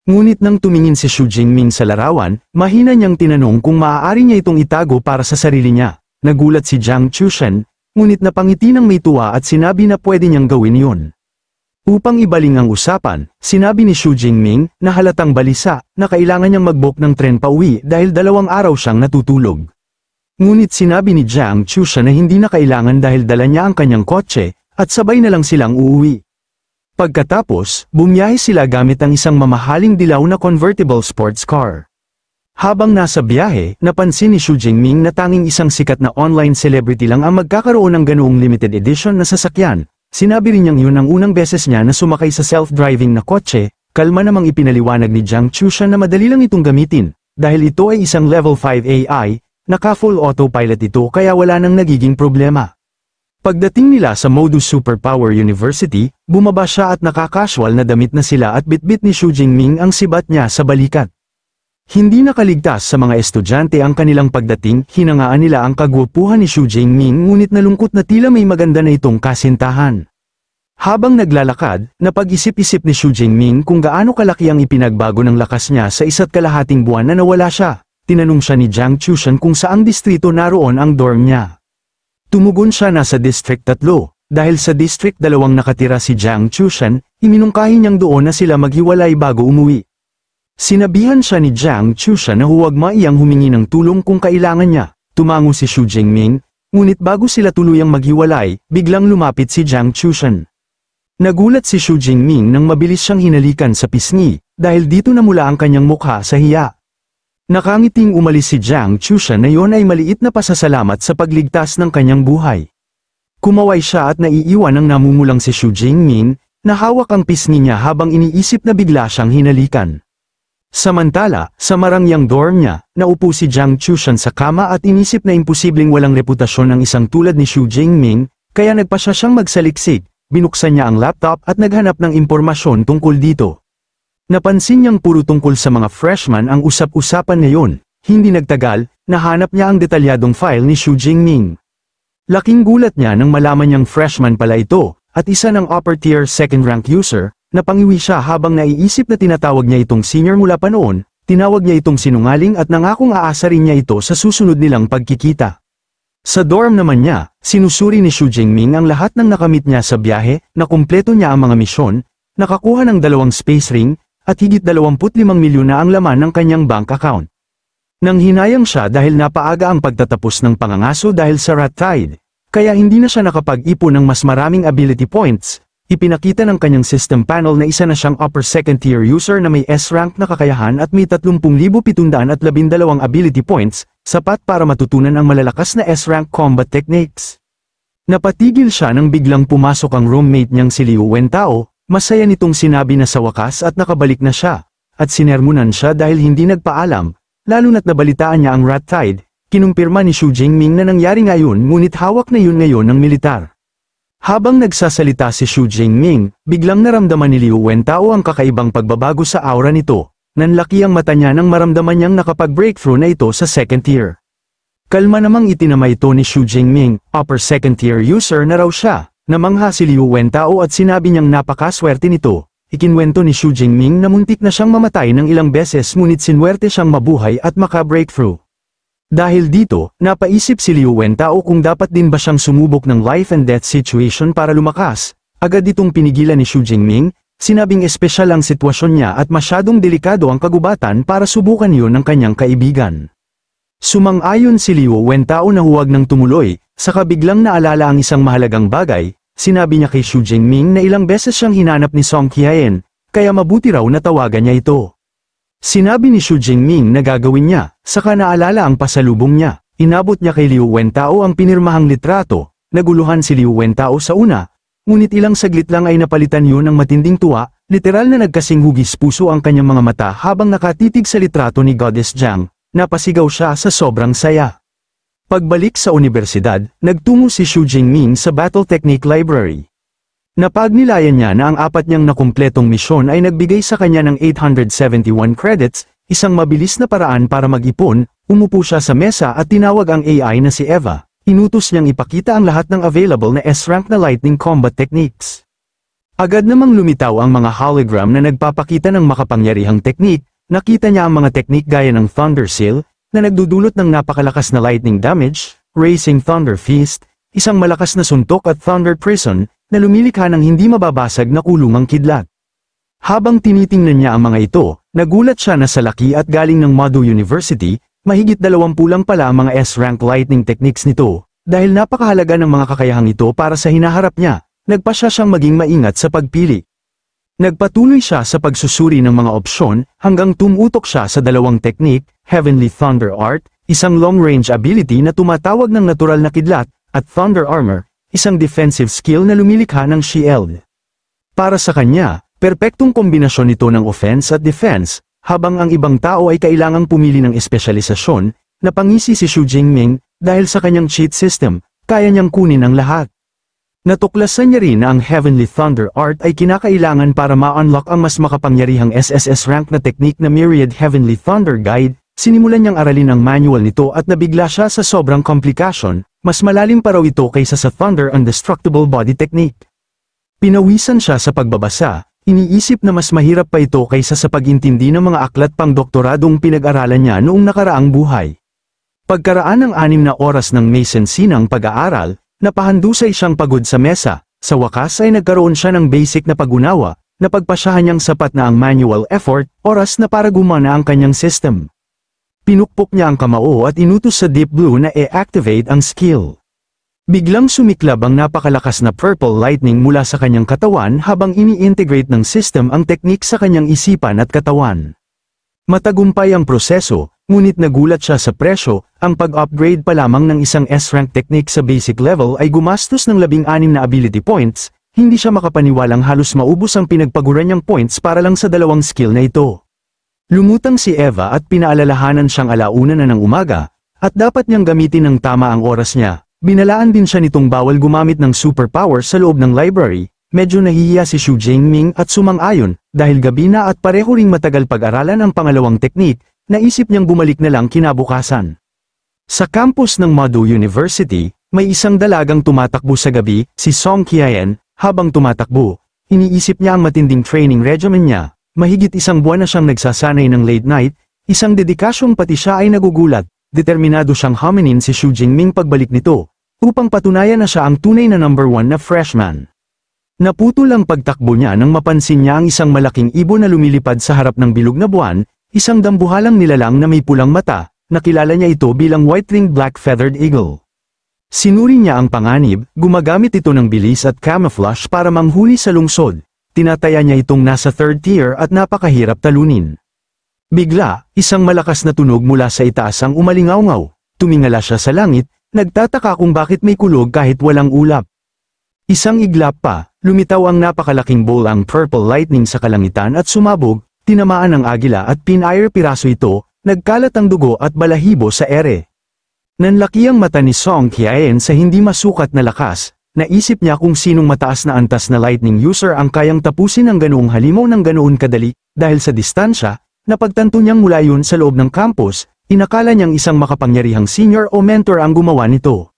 Ngunit nang tumingin si Xu Jingming sa larawan, mahina niyang tinanong kung maaari niya itong itago para sa sarili niya. Nagulat si Jiang Chushan, ngunit napangiti ng may tuwa at sinabi na pwede niyang gawin yun. Upang ibaling ang usapan, sinabi ni Xu Jingming na halatang balisa na kailangan niyang mag-book ng tren pauwi dahil 2 araw siyang natutulog. Ngunit sinabi ni Jiang Chushan na hindi na kailangan dahil dala niya ang kanyang kotse, at sabay na lang silang uuwi. Pagkatapos, bumiyahe sila gamit ang isang mamahaling dilaw na convertible sports car. Habang nasa biyahe, napansin ni Xu Jingming na tanging isang sikat na online celebrity lang ang magkakaroon ng ganoong limited edition na sasakyan. Sinabi rin niyang yun ang unang beses niya na sumakay sa self-driving na kotse. Kalma namang ipinaliwanag ni Jiang Chushan na madali lang itong gamitin, dahil ito ay isang level 5 AI, naka-full autopilot ito kaya wala nang nagiging problema. Pagdating nila sa Modus Superpower University, bumaba siya at naka-casual na damit na sila at bitbit ni Xu Jingming ang sibat niya sa balikat. Hindi nakaligtas sa mga estudyante ang kanilang pagdating, hinangaan nila ang kagwapuhan ni Xu Jingming ngunit nalungkot na tila may maganda na itong kasintahan. Habang naglalakad, napag-isip-isip ni Xu Jingming kung gaano kalaki ang ipinagbago ng lakas niya sa 1.5 buwan na nawala siya. Tinanong siya ni Jiang Chushan kung saang distrito naroon ang dorm niya. Tumugon siya na sa District 3, dahil sa District 2 nakatira si Jiang Chushan, iminungkahi niyang doon na sila maghiwalay bago umuwi. Sinabihan siya ni Jiang Chushan na huwag maiyang humingi ng tulong kung kailangan niya. Tumango si Xu Jingming, ngunit bago sila tuluyang maghiwalay, biglang lumapit si Jiang Chushan. Nagulat si Xu Jingming nang mabilis siyang hinalikan sa pisngi, dahil dito namula ang kanyang mukha sa hiya. Nakangiting umalis si Jiang Chushan na yon ay maliit na pasasalamat sa pagligtas ng kanyang buhay. Kumaway siya at naiiwan ng namumulang si Xu Jingming, na hawak ang pisngi niya habang iniisip na bigla siyang hinalikan. Samantala, sa marangyang dorm niya, naupo si Jiang Chushan sa kama at inisip na imposibleng walang reputasyon ng isang tulad ni Xu Jingming, kaya nagpasya siyang magsaliksik, binuksan niya ang laptop at naghanap ng impormasyon tungkol dito. Napansin niyang puro tungkol sa mga freshman ang usap-usapan ngayon, hindi nagtagal, nahanap niya ang detalyadong file ni Xu Jingming. Laking gulat niya nang malaman niyang freshman pala ito, at isa ng upper-tier second-rank user. Napangiwi siya habang naiisip na tinatawag niya itong senior mula pa noon, tinawag niya itong sinungaling at nangakong aasarin niya ito sa susunod nilang pagkikita. Sa dorm naman niya, sinusuri ni Xu Jingming ang lahat ng nakamit niya sa biyahe, na kumpleto niya ang mga misyon, nakakuha ng 2 space ring, at higit 25 milyon na ang laman ng kanyang bank account. Nang hinayang siya dahil napaaga ang pagtatapos ng pangangaso dahil sa rat tide, kaya hindi na siya nakapag-ipon ng mas maraming ability points. Ipinakita ng kanyang system panel na isa na siyang upper second tier user na may S-rank na kakayahan at may 30,712 ability points, sapat para matutunan ang malalakas na S-rank combat techniques. Napatigil siya nang biglang pumasok ang roommate niyang si Liu Wentao, masaya nitong sinabi na sa wakas at nakabalik na siya, at sinermunan siya dahil hindi nagpaalam, lalo na't nabalitaan niya ang rat tide, kinumpirma ni Xu Jingming na nangyari ngayon ngunit hawak na yun ngayon ng militar. Habang nagsasalita si Xu Jingming, biglang naramdaman ni Liu Wentao ang kakaibang pagbabago sa aura nito. Nanlaki ang mata niya nang maramdaman niyang nakapag-breakthrough na ito sa second tier. Kalma namang itinamay ito ni Xu Jingming, upper second tier user na raw siya. Namangha si Liu Wentao at sinabi niyang napakaswerte nito. Ikinwento ni Xu Jingming na muntik na siyang mamatay ng ilang beses ngunit sinwerte siyang mabuhay at maka-breakthrough. Dahil dito, napaisip si Liu Wentao kung dapat din ba siyang sumubok ng life and death situation para lumakas. Agad itong pinigilan ni Xu Jingming, sinabing espesyal ang sitwasyon niya at masyadong delikado ang kagubatan para subukan yun ng kanyang kaibigan. Sumang-ayon si Liu Wentao na huwag nang tumuloy, saka biglang naalala ang isang mahalagang bagay, sinabi niya kay Xu Jingming na ilang beses siyang hinanap ni Song Qian, kaya mabuti raw na tawagan niya ito. Sinabi ni Xu Jingming na gagawin niya, saka naalala ang pasalubong niya. Inabot niya kay Liu Wentao ang pinirmahang litrato. Naguluhan si Liu Wentao sa una, ngunit ilang saglit lang ay napalitan yun ng matinding tuwa, literal na nagkasing hugis puso ang kanyang mga mata habang nakatitig sa litrato ni Goddess Jiang. Napasigaw siya sa sobrang saya. Pagbalik sa universidad, nagtungo si Xu Jingming sa Battle Technique Library. Napagnilayan niya na ang 4 niyang nakumpletong misyon ay nagbigay sa kanya ng 871 credits, isang mabilis na paraan para mag-ipon. Umupo siya sa mesa at tinawag ang AI na si Eva. Inutos niyang ipakita ang lahat ng available na S-rank na lightning combat techniques. Agad namang lumitaw ang mga hologram na nagpapakita ng makapangyarihang teknik. Nakita niya ang mga teknik gaya ng Thunder Seal, na nagdudulot ng napakalakas na lightning damage, Racing Thunder Fist, isang malakas na suntok at Thunder Prison, na lumilikha ng hindi mababasag na kulungang kidlat. Habang tinitingnan niya ang mga ito, nagulat siya na sa laki at galing ng Mado University, Mahigit 20 lang pala ang mga S-rank lightning techniques nito, dahil napakahalaga ng mga kakayahang ito para sa hinaharap niya, nagpa siya siyang maging maingat sa pagpili. Nagpatuloy siya sa pagsusuri ng mga opsyon hanggang tumutok siya sa dalawang teknik, Heavenly Thunder Art, isang long-range ability na tumatawag ng natural na kidlat, at Thunder Armor, isang defensive skill na lumilikha ng shield. Para sa kanya, perpektong kombinasyon ito ng offense at defense, habang ang ibang tao ay kailangang pumili ng espesyalisasyon, napangisi si Xu Jingming, dahil sa kanyang cheat system, kaya niyang kunin ang lahat. Natuklasan niya rin na ang Heavenly Thunder Art ay kinakailangan para ma-unlock ang mas makapangyarihang SSS rank na technique na Myriad Heavenly Thunder Guide. Sinimulan niyang aralin ang manual nito at nabigla siya sa sobrang komplikasyon, mas malalim pa raw ito kaysa sa Thunder Indestructible Body Technique. Pinawisan siya sa pagbabasa, iniisip na mas mahirap pa ito kaysa sa pag-intindi ng mga aklat pang doktoradong pinag-aralan niya noong nakaraang buhay. Pagkaraan ng 6 na oras ng Mason-sinang pag-aaral, napahandusay siyang pagod sa mesa, sa wakas ay nagkaroon siya ng basic na pag-unawa, na pagpasyahan niyang sapat na ang manual effort, oras na para gumana ang kanyang system. Pinukpok niya ang kamao at inutos sa Deep Blue na i-activate ang skill. Biglang sumiklab ang napakalakas na purple lightning mula sa kanyang katawan habang ini-integrate ng system ang teknik sa kanyang isipan at katawan. Matagumpay ang proseso, ngunit nagulat siya sa presyo, ang pag-upgrade pa lamang ng isang S-rank technique sa basic level ay gumastos ng 16 na ability points, hindi siya makapaniwalang halos maubos ang pinagpaguran niyang points para lang sa dalawang skill na ito. Lumutang si Eva at pinaalalahanan siyang 1:00 na ng umaga, at dapat niyang gamitin ng tama ang oras niya. Binalaan din siya nitong bawal gumamit ng superpower sa loob ng library. Medyo nahihiya si Xu Jingming at sumang-ayon, dahil gabi na at pareho ring matagal pag-aralan ang pangalawang teknik, naisip niyang bumalik na lang kinabukasan. Sa campus ng Mado University, may isang dalagang tumatakbo sa gabi, si Song Qian. Habang tumatakbo, iniisip niya ang matinding training regimen niya. Mahigit 1 buwan na siyang nagsasanay ng late night, isang dedikasyong pati siya ay nagugulat. Determinado siyang haminin si Xu Jingming pagbalik nito, upang patunayan na siya ang tunay na number 1 na freshman. Naputol ang pagtakbo niya nang mapansin niya ang isang malaking ibon na lumilipad sa harap ng bilog na buwan, isang dambuhalang nilalang na may pulang mata, nakilala niya ito bilang white-winged black-feathered eagle. Sinuri niya ang panganib, gumagamit ito ng bilis at camouflage para manghuli sa lungsod, tinataya niya itong nasa 3rd tier at napakahirap talunin. Bigla, isang malakas na tunog mula sa itaas ang umalingaw-ngaw, tumingala siya sa langit, nagtataka kung bakit may kulog kahit walang ulap. Isang iglap pa, lumitaw ang napakalaking bowl ang purple lightning sa kalangitan at sumabog, tinamaan ng agila at pinayar piraso ito, nagkalat ang dugo at balahibo sa ere. Nanlaki ang mata ni Song Qian sa hindi masukat na lakas, naisip niya kung sinong mataas na antas na lightning user ang kayang tapusin ang ganoong halimaw ng ganoon kadali, dahil sa distansya, napagtanto niyang mula yun sa loob ng campus, inakala niyang isang makapangyarihang senior o mentor ang gumawa nito.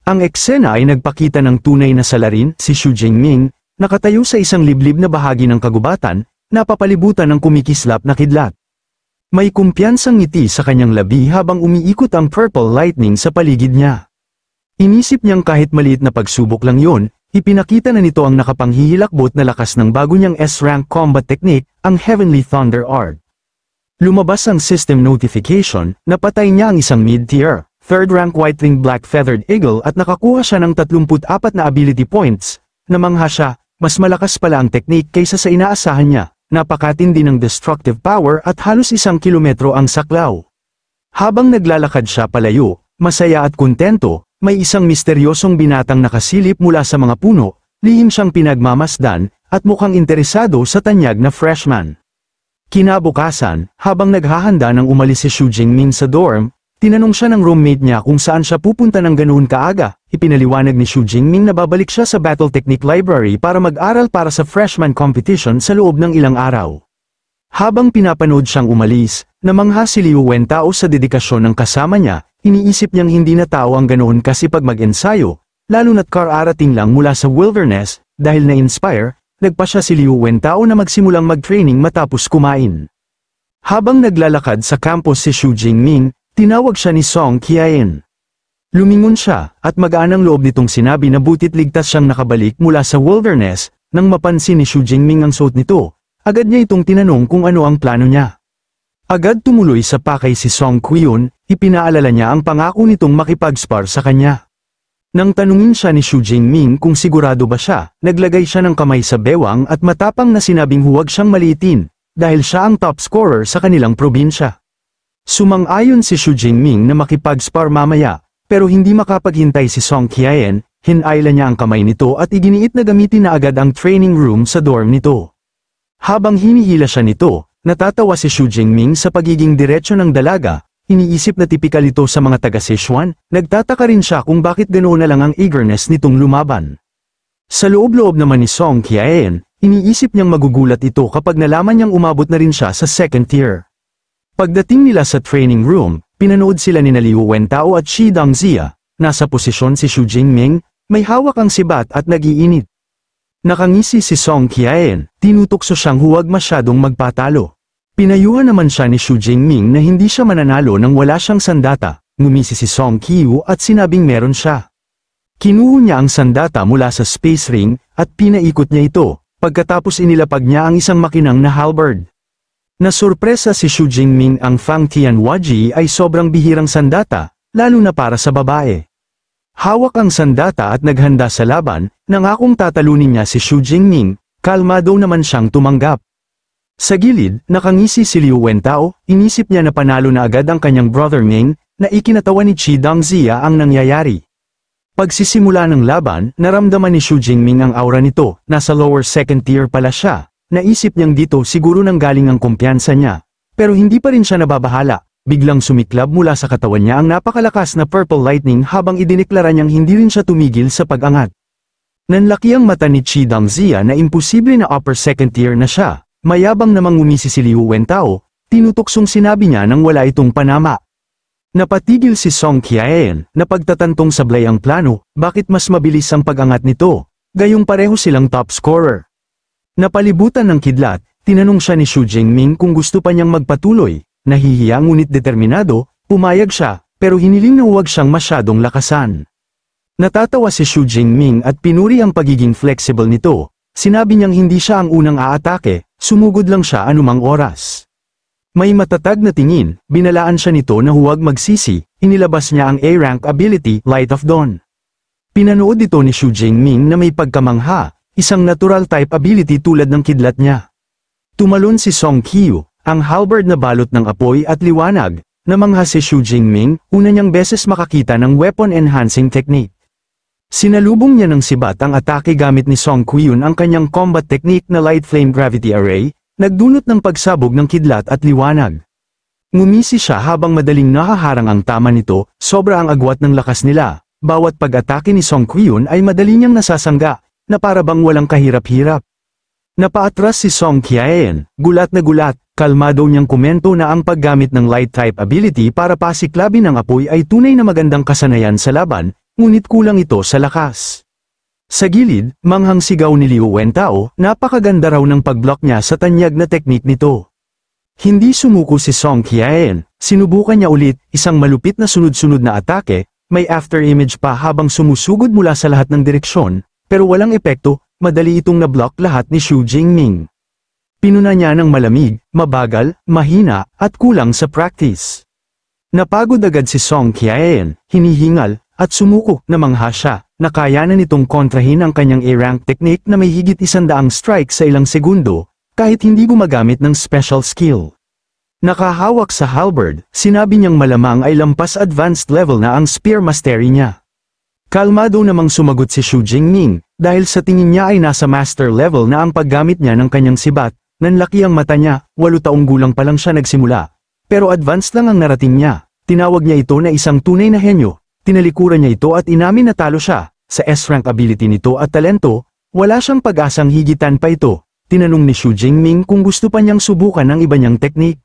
Ang eksena ay nagpakita ng tunay na salarin, si Xu Jingming, nakatayo sa isang liblib na bahagi ng kagubatan, napapalibutan ng kumikislap na kidlat. May kumpiyansang ngiti sa kanyang labi habang umiikot ang purple lightning sa paligid niya. Inisip niyang kahit maliit na pagsubok lang yun, ipinakita na nito ang nakapanghihilakbot na lakas ng bago niyang S-rank combat technique, ang Heavenly Thunder Art. Lumabas ang system notification, napatay niya ang isang mid-tier, 3rd rank white-winged black-feathered eagle at nakakuha siya ng 34 na ability points. Namangha siya, mas malakas pala ang technique kaysa sa inaasahan niya, napakatindi ng destructive power at halos 1 kilometro ang saklaw. Habang naglalakad siya palayo, masaya at kontento, may isang misteryosong binatang nakasilip mula sa mga puno, lihim siyang pinagmamasdan, at mukhang interesado sa tanyag na freshman. Kinabukasan, habang naghahanda ng umalis si Xu Jingming sa dorm, tinanong siya ng roommate niya kung saan siya pupunta ng ganoon kaaga. Ipinaliwanag ni Xu Jingming na babalik siya sa Battle Technique Library para mag-aral para sa freshman competition sa loob ng ilang araw. Habang pinapanood siyang umalis, namangha si Liu Wentao sa dedikasyon ng kasama niya, iniisip niyang hindi na tao ang ganoon kasi pag mag-ensayo, lalo na't kararating lang mula sa wilderness, dahil na-inspire, nagpa siya si Liu Wentao na magsimulang mag-training matapos kumain. Habang naglalakad sa campus si Xu Jingming, tinawag siya ni Song Qian. Lumingon siya, at magaan ang loob nitong sinabi na butit ligtas siyang nakabalik mula sa wilderness, nang mapansin ni Xu Jingming ang suot nito, agad niya itong tinanong kung ano ang plano niya. Agad tumuloy sa pakay si Song Qian, ipinaalala niya ang pangako nitong makipag-spar sa kanya. Nang tanungin siya ni Xu Jingming kung sigurado ba siya, naglagay siya ng kamay sa bewang at matapang na sinabing huwag siyang maliitin, dahil siya ang top scorer sa kanilang probinsya. Sumang-ayon si Xu Jingming na makipag-spar mamaya, pero hindi makapaghintay si Song Qian, hinayla niya ang kamay nito at iginiit na gamitin na agad ang training room sa dorm nito. Habang hinihila siya nito, natatawa si Xu Jingming sa pagiging diretsyo ng dalaga. Iniisip na tipikal ito sa mga taga-Sichuan, nagtataka rin siya kung bakit ganoon na lang ang eagerness nitong lumaban. Sa loob-loob naman ni Song Qian, iniisip niyang magugulat ito kapag nalaman niyang umabot na rin siya sa second tier. Pagdating nila sa training room, pinanood sila ni Liu Wentao at Shi Dongzia, nasa posisyon si Xu Jingming, may hawak ang sibat at nag-iinit. Nakangisi si Song Qian, tinutokso siyang huwag masyadong magpatalo. Pinayuhan naman siya ni Xu Jingming na hindi siya mananalo nang wala siyang sandata, ngumisi si Song Qiu at sinabing meron siya. Kinuha niya ang sandata mula sa space ring at pinaikot niya ito, pagkatapos inilapag niya ang isang makinang na halberd. Nasurpresa si Xu Jingming ang Fang Tianhuaji ay sobrang bihirang sandata, lalo na para sa babae. Hawak ang sandata at naghanda sa laban, nangakong tatalunin niya si Xu Jingming, kalmado naman siyang tumanggap. Sa gilid, nakangisi si Liu Wentao, inisip niya na panalo na agad ang kanyang brother Ming, na ikinatawa ni Shi Dongzia ang nangyayari. Pagsisimula ng laban, naramdaman ni Xu Jingming ang aura nito, nasa lower second tier pala siya, naisip niyang dito siguro nanggaling ang kumpiyansa niya, pero hindi pa rin siya nababahala, biglang sumiklab mula sa katawan niya ang napakalakas na purple lightning habang idineklara niyang hindi rin siya tumigil sa pag-angat. Nanlaki ang mata ni Shi Dongzia na imposible na upper second tier na siya. Mayabang namang ngumisi si Liu Wentao, tinutuksong sinabi niya nang wala itong panama. Napatigil si Song Qian, na pagtatantong sablay ang plano, bakit mas mabilis ang pag-angat nito, gayong pareho silang top scorer. Napalibutan ng kidlat, tinanong siya ni Xu Jingming kung gusto pa niyang magpatuloy, nahihiya ngunit determinado, pumayag siya, pero hiniling na huwag siyang masyadong lakasan. Natatawa si Xu Jingming at pinuri ang pagiging flexible nito. Sinabi niyang hindi siya ang unang aatake, sumugod lang siya anumang oras. May matatag na tingin, binalaan siya nito na huwag magsisi, inilabas niya ang A-rank ability, Light of Dawn. Pinanood ito ni Xu Jingming na may pagkamangha, isang natural type ability tulad ng kidlat niya. Tumalon si Song Qiu, ang halberd na balot ng apoy at liwanag, namangha si Xu Jingming, una niyang beses makakita ng weapon enhancing technique. Sinalubong niya ng sibat ang atake gamit ni Song Qiu ang kanyang combat technique na Light Flame Gravity Array, nagdulot ng pagsabog ng kidlat at liwanag. Ngumisi siya habang madaling nakaharang ang tama nito, sobra ang agwat ng lakas nila, bawat pag-atake ni Song Qiu ay madali niyang nasasangga, na para bang walang kahirap-hirap. Napaatras si Song Qian, gulat na gulat, kalmado niyang komento na ang paggamit ng Light Type ability para pasiklabin ang apoy ay tunay na magandang kasanayan sa laban, ngunit kulang ito sa lakas. Sa gilid, manghang sigaw ni Liu Wentao, napakaganda raw ng pag-block niya sa tanyag na teknik nito. Hindi sumuko si Song Qian, sinubukan niya ulit, isang malupit na sunod-sunod na atake, may after image pa habang sumusugod mula sa lahat ng direksyon, pero walang epekto, madali itong na-block lahat ni Xu Jingming. Pinuna niya ng malamig, mabagal, mahina, at kulang sa practice. Napagod agad si Song Qian, hinihingal, at sumuko, namangha siya, na kaya na nitong kontrahin ang kanyang A-rank technique na may higit 100 strike sa ilang segundo, kahit hindi gumagamit ng special skill. Nakahawak sa halberd, sinabi niyang malamang ay lampas advanced level na ang spear mastery niya. Kalmado namang sumagot si Xu Jingming, dahil sa tingin niya ay nasa master level na ang paggamit niya ng kanyang sibat, nanlaki ang mata niya, 8 taong gulang pa lang siya nagsimula. Pero advanced lang ang narating niya, tinawag niya ito na isang tunay na henyo. Tinalikuran niya ito at inamin na talo siya, sa S-rank ability nito at talento, wala siyang pag-asang higitan pa ito. Tinanong ni Xu Jingming kung gusto pa niyang subukan ang iba niyang teknik.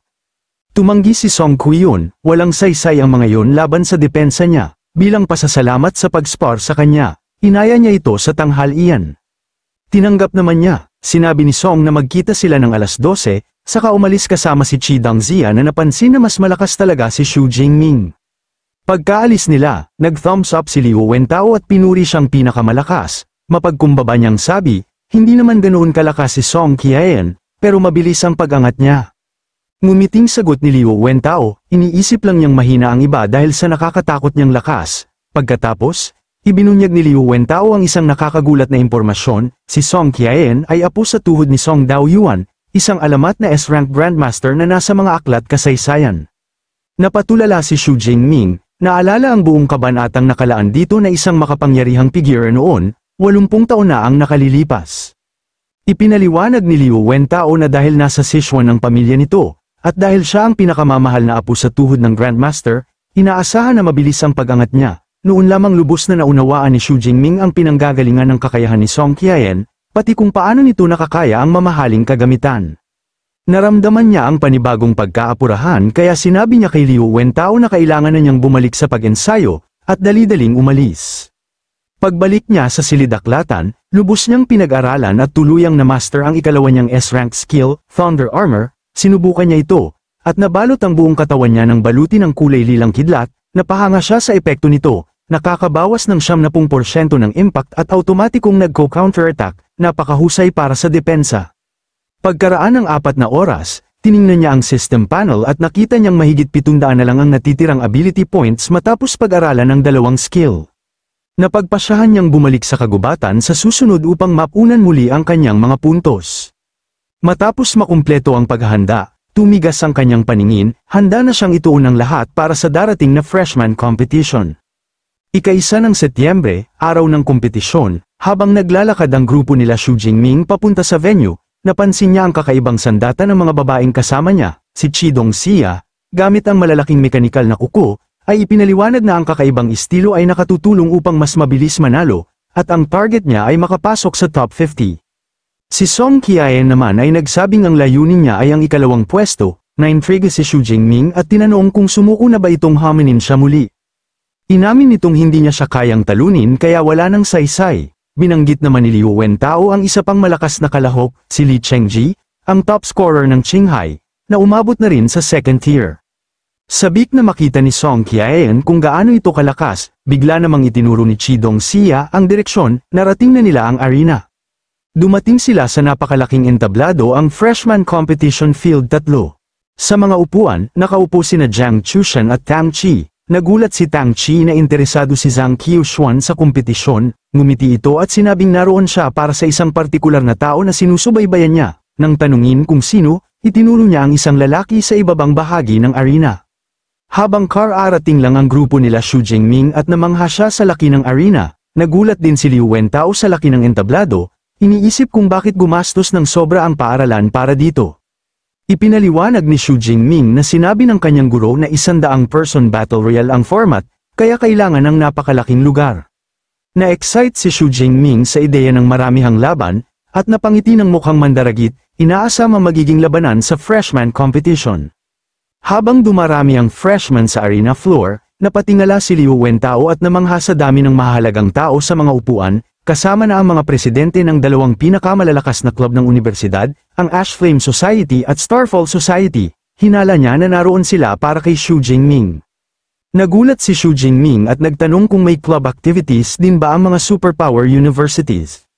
Tumanggi si Song Qiu, walang saysay ang mga yon laban sa depensa niya, bilang pasasalamat sa pag-spar sa kanya, inaya niya ito sa tanghalian. Tinanggap naman niya, sinabi ni Song na magkita sila ng alas 12, saka umalis kasama si Shi Dongzia na napansin na mas malakas talaga si Xu Jingming. Pagkaalis nila, nag-thumbs up si Liu Wentao at pinuri siyang pinakamalakas, mapagkumbaba niyang sabi, hindi naman ganoon kalakas si Song Qian, pero mabilis ang pag-angat niya. Ngumiting sagot ni Liu Wentao, iniisip lang niyang mahina ang iba dahil sa nakakatakot niyang lakas. Pagkatapos, ibinunyag ni Liu Wentao ang isang nakakagulat na impormasyon, si Song Qian ay apo sa tuhod ni Song Daoyuan, isang alamat na S-rank Grandmaster na nasa mga aklat kasaysayan. Napatulala si Xu Jingming, naalala ang buong kabanatang nakalaan dito na isang makapangyarihang figure noon, 80 taon na ang nakalilipas. Ipinaliwanag ni Liu Wentao na dahil nasa Sichuan ang pamilya nito, at dahil siya ang pinakamamahal na apo sa tuhod ng Grandmaster, inaasahan na mabilis ang pag-angat niya. Noon lamang lubos na naunawaan ni Xu Jingming ang pinanggagalingan ng kakayahan ni Song Qian, pati kung paano nito nakakaya ang mamahaling kagamitan. Naramdaman niya ang panibagong pagkaapurahan kaya sinabi niya kay Liu Wentao na kailangan na niyang bumalik sa pag-ensayo, at dali-daling umalis. Pagbalik niya sa silid-aklatan, lubos niyang pinag-aralan at tuluyang na-master ang ikalawa niyang S-rank skill, Thunder Armor, sinubukan niya ito, at nabalot ang buong katawan niya ng baluti ng kulay lilang kidlat, napahanga siya sa epekto nito. Nakakabawas ng 70% ng impact at automatikong nagko-counterattack, napakahusay para sa depensa. Pagkaraan ng 4 na oras, tiningnan niya ang system panel at nakita niyang mahigit 700 na lang ang natitirang ability points matapos pag-aralan ng dalawang skill. Napagpasyahan niyang bumalik sa kagubatan sa susunod upang mapunan muli ang kanyang mga puntos. Matapos makumpleto ang paghahanda, tumigas ang kanyang paningin, handa na siyang ituon ang lahat para sa darating na freshman competition. Ika-1 ng Setyembre, araw ng kompetisyon, habang naglalakad ang grupo nila Xu Jingming papunta sa venue, napansin niya ang kakaibang sandata ng mga babaeng kasama niya, si Chi Dongxia, gamit ang malalaking mekanikal na kuko, ay ipinaliwanag na ang kakaibang estilo ay nakatutulong upang mas mabilis manalo, at ang target niya ay makapasok sa top 50. Si Song Qian naman ay nagsabing ang layunin niya ay ang ikalawang pwesto, na-intrigue si Xu Jingming at tinanong kung sumuko na ba itong haminin siya muli. Inamin nitong hindi niya siya kayang talunin kaya wala nang saysay. Binanggit naman ni Liu Wentao ang isa pang malakas na kalahok, si Li Chengji, ang top scorer ng Qinghai, na umabot na rin sa second tier. Sabik na makita ni Song Qian kung gaano ito kalakas, bigla namang itinuro ni Chi Dongxia ang direksyon, narating na nila ang arena. Dumating sila sa napakalaking entablado ang freshman competition field 3. Sa mga upuan, nakaupo sina Jiang Chushan at Tang Chi. Nagulat si Tang Chi na interesado si Zhang Qiushuan sa kompetisyon, ngumiti ito at sinabing naroon siya para sa isang partikular na tao na sinusubaybayan niya. Nang tanungin kung sino, itinuro niya ang isang lalaki sa ibabang bahagi ng arena. Habang arating lang ang grupo nila Xu Jingming at namangha siya sa laki ng arena, nagulat din si Liu Wentao sa laki ng entablado, iniisip kung bakit gumastos ng sobra ang paaralan para dito. Ipinaliwanag ni Xu Jingming na sinabi ng kanyang guro na 100-person battle royale ang format, kaya kailangan ng napakalaking lugar. Na-excite si Xu Jingming sa ideya ng maramihang laban, at napangiti ng mukhang mandaragit, inaasama magiging labanan sa freshman competition. Habang dumarami ang freshman sa arena floor, napatingala si Liu Wentao at namangha sa dami ng mahalagang tao sa mga upuan, kasama na ang mga presidente ng dalawang pinakamalalakas na club ng universidad, ang Ash Flame Society at Starfall Society. Hinala niya na naroon sila para kay Xu Jingming. Nagulat si Xu Jingming at nagtanong kung may club activities din ba ang mga superpower universities.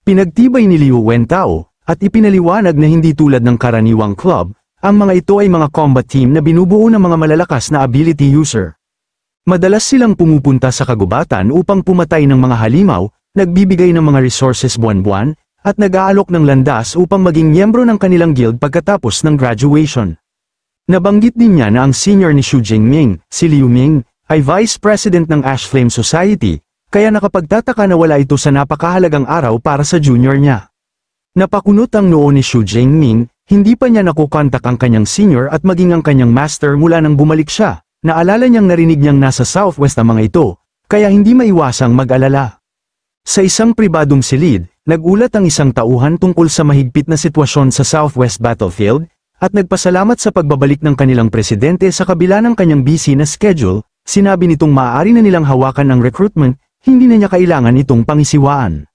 Pinagtibay ni Liu Wentao, at ipinaliwanag na hindi tulad ng karaniwang club, ang mga ito ay mga combat team na binubuo ng mga malalakas na ability user. Madalas silang pumupunta sa kagubatan upang pumatay ng mga halimaw, nagbibigay ng mga resources buwan-buwan, at nag-aalok ng landas upang maging miyembro ng kanilang guild pagkatapos ng graduation. Nabanggit din niya na ang senior ni Xu Jingming, si Liu Ming, ay vice president ng Ash Flame Society, kaya nakapagtataka na wala ito sa napakahalagang araw para sa junior niya. Napakunot ang noo ni Xu Jingming, hindi pa niya nakukontak ang kanyang senior at maging ang kanyang master mula nang bumalik siya. Naalala niyang narinig niyang nasa southwest ang mga ito, kaya hindi maiwasang mag-alala. Sa isang pribadong silid, nagulat ang isang tauhan tungkol sa mahigpit na sitwasyon sa Southwest Battlefield, at nagpasalamat sa pagbabalik ng kanilang presidente sa kabila ng kanyang busy na schedule. Sinabi nitong maaari na nilang hawakan ang recruitment, hindi na niya kailangan itong pangisiwaan.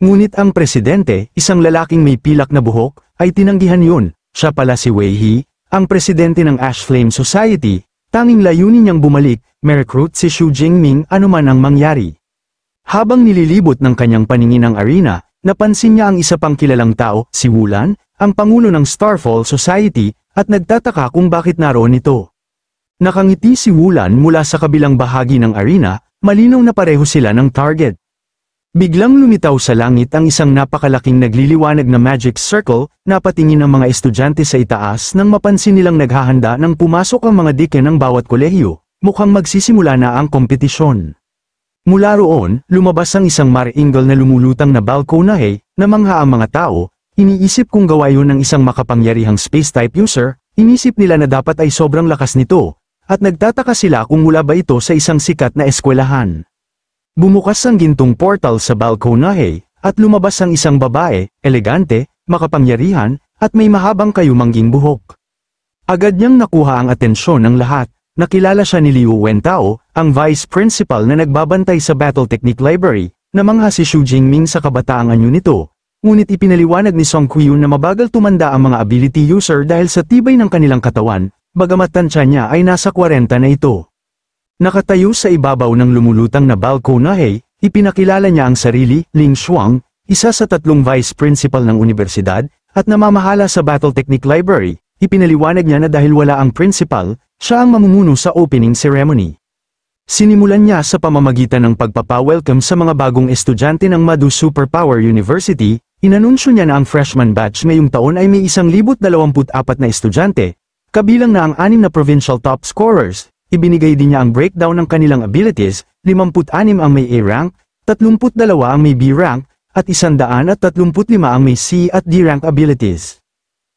Ngunit ang presidente, isang lalaking may pilak na buhok, ay tinanggihan yun. Siya pala si Wei He, ang presidente ng Ash Flame Society. Tanging layunin niyang bumalik, ma-recruit si Xu Jingming anuman ang mangyari. Habang nililibot ng kanyang paningin ang arena, napansin niya ang isa pang kilalang tao, si Wulan, ang pangulo ng Starfall Society, at nagtataka kung bakit naroon ito. Nakangiti si Wulan mula sa kabilang bahagi ng arena, malinaw na pareho sila ng target. Biglang lumitaw sa langit ang isang napakalaking nagliliwanag na magic circle, napatingin ang mga estudyante sa itaas nang mapansin nilang naghahanda nang pumasok ang mga dekan ng bawat kolehiyo, mukhang magsisimula na ang kompetisyon. Mula roon, lumabas ang isang maringal na lumulutang na balkonahe, namangha ang mga tao, iniisip kung gawa yun ng isang makapangyarihang space-type user, inisip nila na dapat ay sobrang lakas nito, at nagtataka sila kung mula ba ito sa isang sikat na eskwelahan. Bumukas ang gintong portal sa balkonahe, at lumabas ang isang babae, elegante, makapangyarihan, at may mahabang kayumangging buhok. Agad niyang nakuha ang atensyon ng lahat. Nakilala siya ni Liu Wentao, ang vice principal na nagbabantay sa Battle Technique Library, namangha si Xu Jingming sa kabataang anyo nito, ngunit ipinaliwanag ni Song Qiun na mabagal tumanda ang mga ability user dahil sa tibay ng kanilang katawan, bagamat tansya niya ay nasa 40 na ito. Nakatayo sa ibabaw ng lumulutang na balkonahe, ipinakilala niya ang sarili, Ling Shuang, isa sa 3 vice principal ng universidad, at namamahala sa Battle Technique Library. Ipinaliwanag niya na dahil wala ang principal, siya ang mamumuno sa opening ceremony. Sinimulan niya sa pamamagitan ng pagpapa-welcome sa mga bagong estudyante ng Madu Superpower University, inanunsyo niya na ang freshman batch ngayong taon ay may 1,024 na estudyante, kabilang na ang 6 na provincial top scorers. Ibinigay din niya ang breakdown ng kanilang abilities, 56 ang may A rank, 32 ang may B rank, at 135 ang may C at D rank abilities.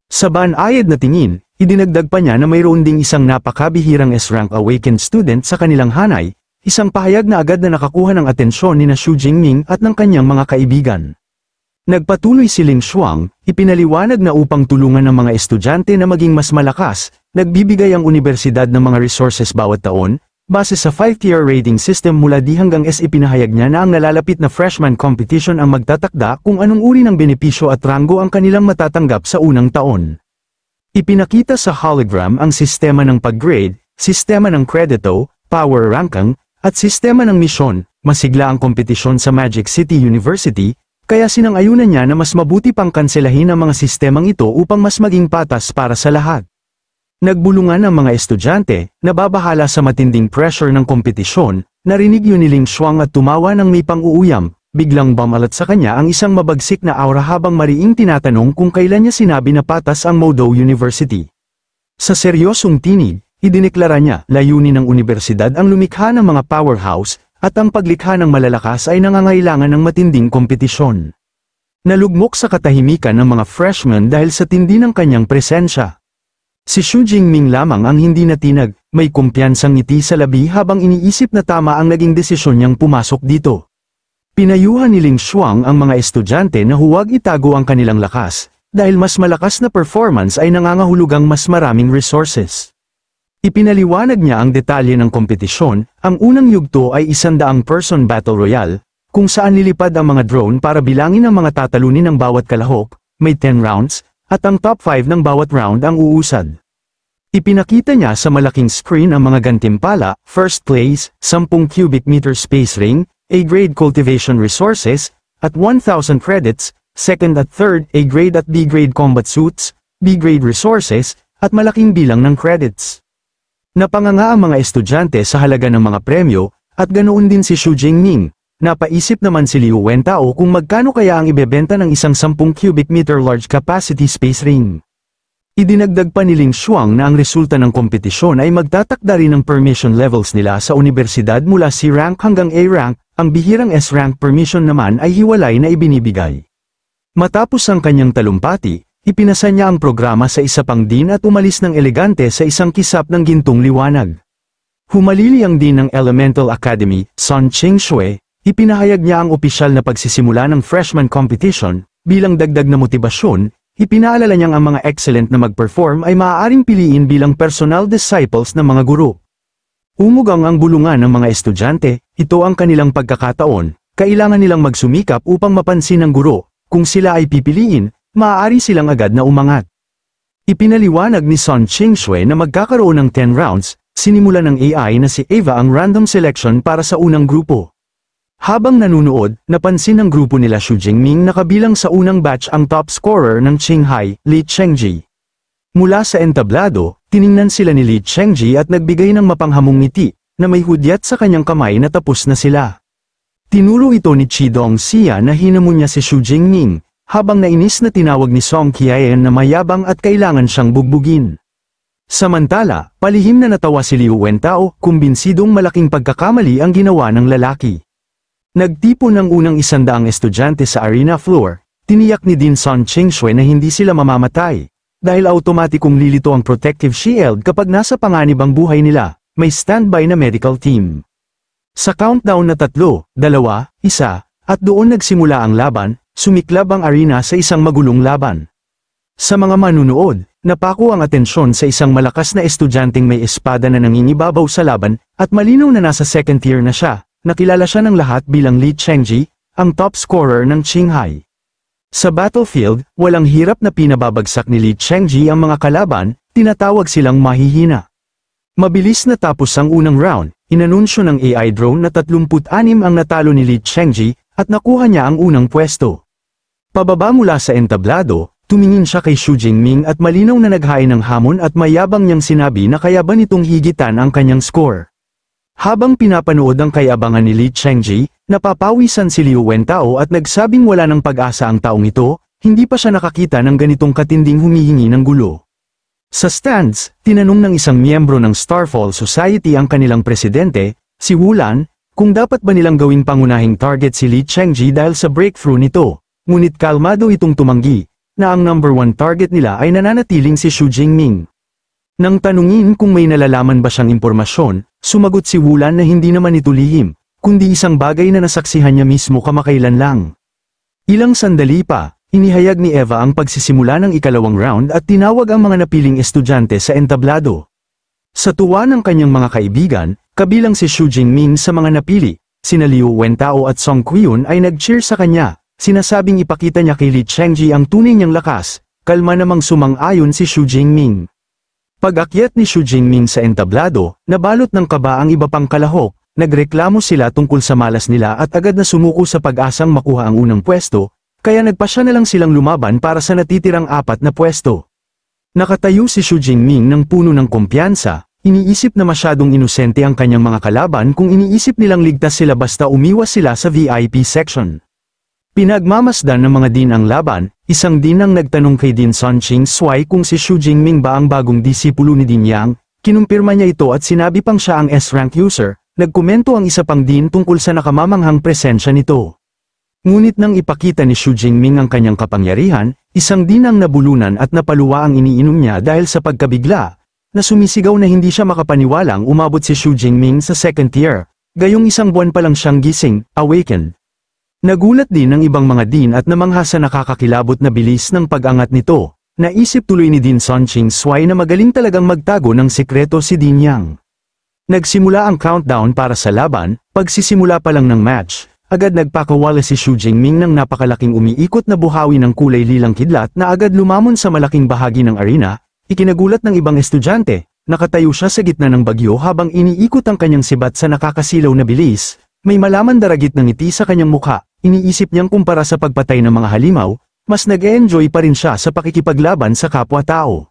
Sa banayad na tingin, idinagdag pa niya na mayroon ding isang napakabihirang S-rank awakened student sa kanilang hanay, isang pahayag na agad na nakakuha ng atensyon ni Xu Jingming at ng kanyang mga kaibigan. Nagpatuloy si Ling Shuang, ipinaliwanag na upang tulungan ng mga estudyante na maging mas malakas, nagbibigay ang universidad ng mga resources bawat taon, base sa 5-tier rating system mula D hanggang S. Ipinahayag niya na ang nalalapit na freshman competition ang magtatakda kung anong uri ng benepisyo at ranggo ang kanilang matatanggap sa unang taon. Ipinakita sa hologram ang sistema ng pag-grade, sistema ng kredito, power ranking, at sistema ng misyon. Masigla ang kompetisyon sa Magic City University, kaya sinang-ayunan niya na mas mabuti pang kanselahin ang mga sistemang ito upang mas maging patas para sa lahat. Nagbulungan ang mga estudyante, nababahala sa matinding pressure ng kompetisyon, narinig yun ni Ling Shuang at tumawa ng may pang-uuyam, biglang bumalat sa kanya ang isang mabagsik na aura habang mariing tinatanong kung kailan niya sinabi na patas ang Modo University. Sa seryosong tinig, idineklara niya, layunin ng universidad ang lumikha ng mga powerhouse, at ang paglikha ng malalakas ay nangangailangan ng matinding kompetisyon. Nalugmok sa katahimikan ng mga freshmen dahil sa tindi ng kanyang presensya. Si Xu Jingming lamang ang hindi natinag, may kumpiyansang ngiti sa labi habang iniisip na tama ang naging desisyon niyang pumasok dito. Pinayuhan ni Ling Shuang ang mga estudyante na huwag itago ang kanilang lakas, dahil mas malakas na performance ay nangangahulugang mas maraming resources. Ipinaliwanag niya ang detalye ng kompetisyon, ang unang yugto ay 100-person battle royale, kung saan lilipad ang mga drone para bilangin ang mga tatalunin ng bawat kalahok, may 10 rounds, at ang top 5 ng bawat round ang uusad. Ipinakita niya sa malaking screen ang mga gantimpala, first place, 10 cubic meter space ring, A-grade cultivation resources, at 1,000 credits, second at third A-grade at D-grade combat suits, B-grade resources, at malaking bilang ng credits. Napanganga ang mga estudyante sa halaga ng mga premyo, at ganoon din si Xu Jingming. Napaisip naman si Liu Wentao kung magkano kaya ang ibebenta ng isang 10 cubic meter large capacity space ring. Idinagdag pa ni Ling Shuang na ang resulta ng kompetisyon ay magtatakda rin ng permission levels nila sa universidad mula C rank hanggang A rank, ang bihirang S rank permission naman ay hiwalay na ibinibigay. Matapos ang kanyang talumpati, ipinasa niya ang programa sa isa pang dean at umalis ng elegante sa isang kisap ng gintong liwanag. Humalili ang dean ng Elemental Academy, Sun Qingshui, ipinahayag niya ang opisyal na pagsisimula ng freshman competition, bilang dagdag na motibasyon, ipinaalala niyang ang mga excellent na mag-perform ay maaaring piliin bilang personal disciples ng mga guro. Umugang ang bulungan ng mga estudyante, ito ang kanilang pagkakataon, kailangan nilang magsumikap upang mapansin ng guro, kung sila ay pipiliin, maaari silang agad na umangat. Ipinaliwanag ni Sun Qingshui na magkakaroon ng 10 rounds, sinimula ng AI na si Ava ang random selection para sa unang grupo. Habang nanunood, napansin ng grupo nila Xu Jingming na kabilang sa unang batch ang top scorer ng Qinghai, Li Chengji. Mula sa entablado, tiningnan sila ni Li Chengji at nagbigay ng mapanghamong ngiti, na may hudyat sa kanyang kamay na tapos na sila. Tinuro ito ni Chi Dongxia na hinamon niya si Xu Jingming, habang nainis na tinawag ni Song Qian na mayabang at kailangan siyang bugbugin. Samantala, palihim na natawa si Liu Wentao, kumbinsidong malaking pagkakamali ang ginawa ng lalaki. Nagtipon ng unang 100 estudyante sa arena floor, tiniyak ni Din Sun Qingshui na hindi sila mamamatay, dahil automatikong lilito ang protective shield kapag nasa panganib ang buhay nila, may standby na medical team. Sa countdown na 3, 2, 1, at doon nagsimula ang laban, sumiklab ang arena sa isang magulong laban. Sa mga manunood, napako ang atensyon sa isang malakas na estudyanteng may espada na nangingibabaw sa laban, at malinaw na nasa second tier na siya, nakilala siya ng lahat bilang Li Chengji, ang top scorer ng Qinghai. Sa battlefield, walang hirap na pinababagsak ni Li Chengji ang mga kalaban, tinatawag silang mahihina. Mabilis na tapos ang unang round, inanunsyo ng AI drone na 36 ang natalo ni Li Chengji, at nakuha niya ang unang pwesto. Pababa mula sa entablado, tumingin siya kay Xu Jingming at malinaw na naghain ng hamon at mayabang niyang sinabi na kaya ba nitong higitan ang kanyang score. Habang pinapanood ang kayabangan ni Li Chengji, napapawisan si Liu Wentao at nagsabing wala ng pag-asa ang taong ito, hindi pa siya nakakita ng ganitong katinding humihingi ng gulo. Sa stands, tinanong ng isang miyembro ng Starfall Society ang kanilang presidente, si Wulan, kung dapat ba nilang gawing pangunahing target si Li Chengji dahil sa breakthrough nito, ngunit kalmado itong tumanggi, na ang number 1 target nila ay nananatiling si Xu Jingming. Nang tanungin kung may nalalaman ba siyang impormasyon, sumagot si Wulan na hindi naman ito lihim, kundi isang bagay na nasaksihan niya mismo kamakailan lang. Ilang sandali pa, inihayag ni Eva ang pagsisimula ng ikalawang round at tinawag ang mga napiling estudyante sa entablado. Sa tuwa ng kanyang mga kaibigan, kabilang si Xu Jingming sa mga napili, sina Liu Wentao at Song Qian ay nag-cheer sa kanya, sinasabing ipakita niya kay Li Chengji ang tunay niyang lakas, kalma namang sumang-ayon si Xu Jingming. Pag-akyat ni Xu Jingming sa entablado, nabalot ng kaba ang iba pang kalahok, nagreklamo sila tungkol sa malas nila at agad na sumuko sa pag-asang makuha ang unang pwesto, kaya nagpasya na lang silang lumaban para sa natitirang 4 na pwesto. Nakatayo si Xu Jingming ng puno ng kumpiyansa, iniisip na masyadong inosente ang kanyang mga kalaban kung iniisip nilang ligtas sila basta umiwas sila sa VIP section. Pinagmamasdan ng mga din ang laban, isang din ang nagtanong kay Din Sun Qingshui kung si Xu Jingming ba ang bagong disipulo ni Din Yang, kinumpirma niya ito at sinabi pang siya ang S-rank user, nagkomento ang isa pang din tungkol sa nakamamanghang presensya nito. Ngunit nang ipakita ni Xu Jingming ang kanyang kapangyarihan, isang din ang nabulunan at napaluwa ang iniinom niya dahil sa pagkabigla, na sumisigaw na hindi siya makapaniwalang umabot si Xu Jingming sa second tier, gayong isang buwan pa lang siyang gising, awakened. Nagulat din ng ibang mga din at namangha sa nakakakilabot na bilis ng pag-angat nito. Naisip tuloy ni Din Sun Qingshui na magaling talagang magtago ng sikreto si Din Yang. Nagsimula ang countdown para sa laban, pagsisimula pa lang ng match, agad nagpakawala si Xu Jingming ng napakalaking umiikot na buhawi ng kulay lilang kidlat na agad lumamon sa malaking bahagi ng arena, ikinagulat ng ibang estudyante, nakatayo siya sa gitna ng bagyo habang iniikot ang kanyang sibat sa nakakasilaw na bilis. May malaman daragit ng ngiti sa kanyang mukha, iniisip niyang kumpara sa pagpatay ng mga halimaw, mas nag-e-enjoy pa rin siya sa pakikipaglaban sa kapwa-tao.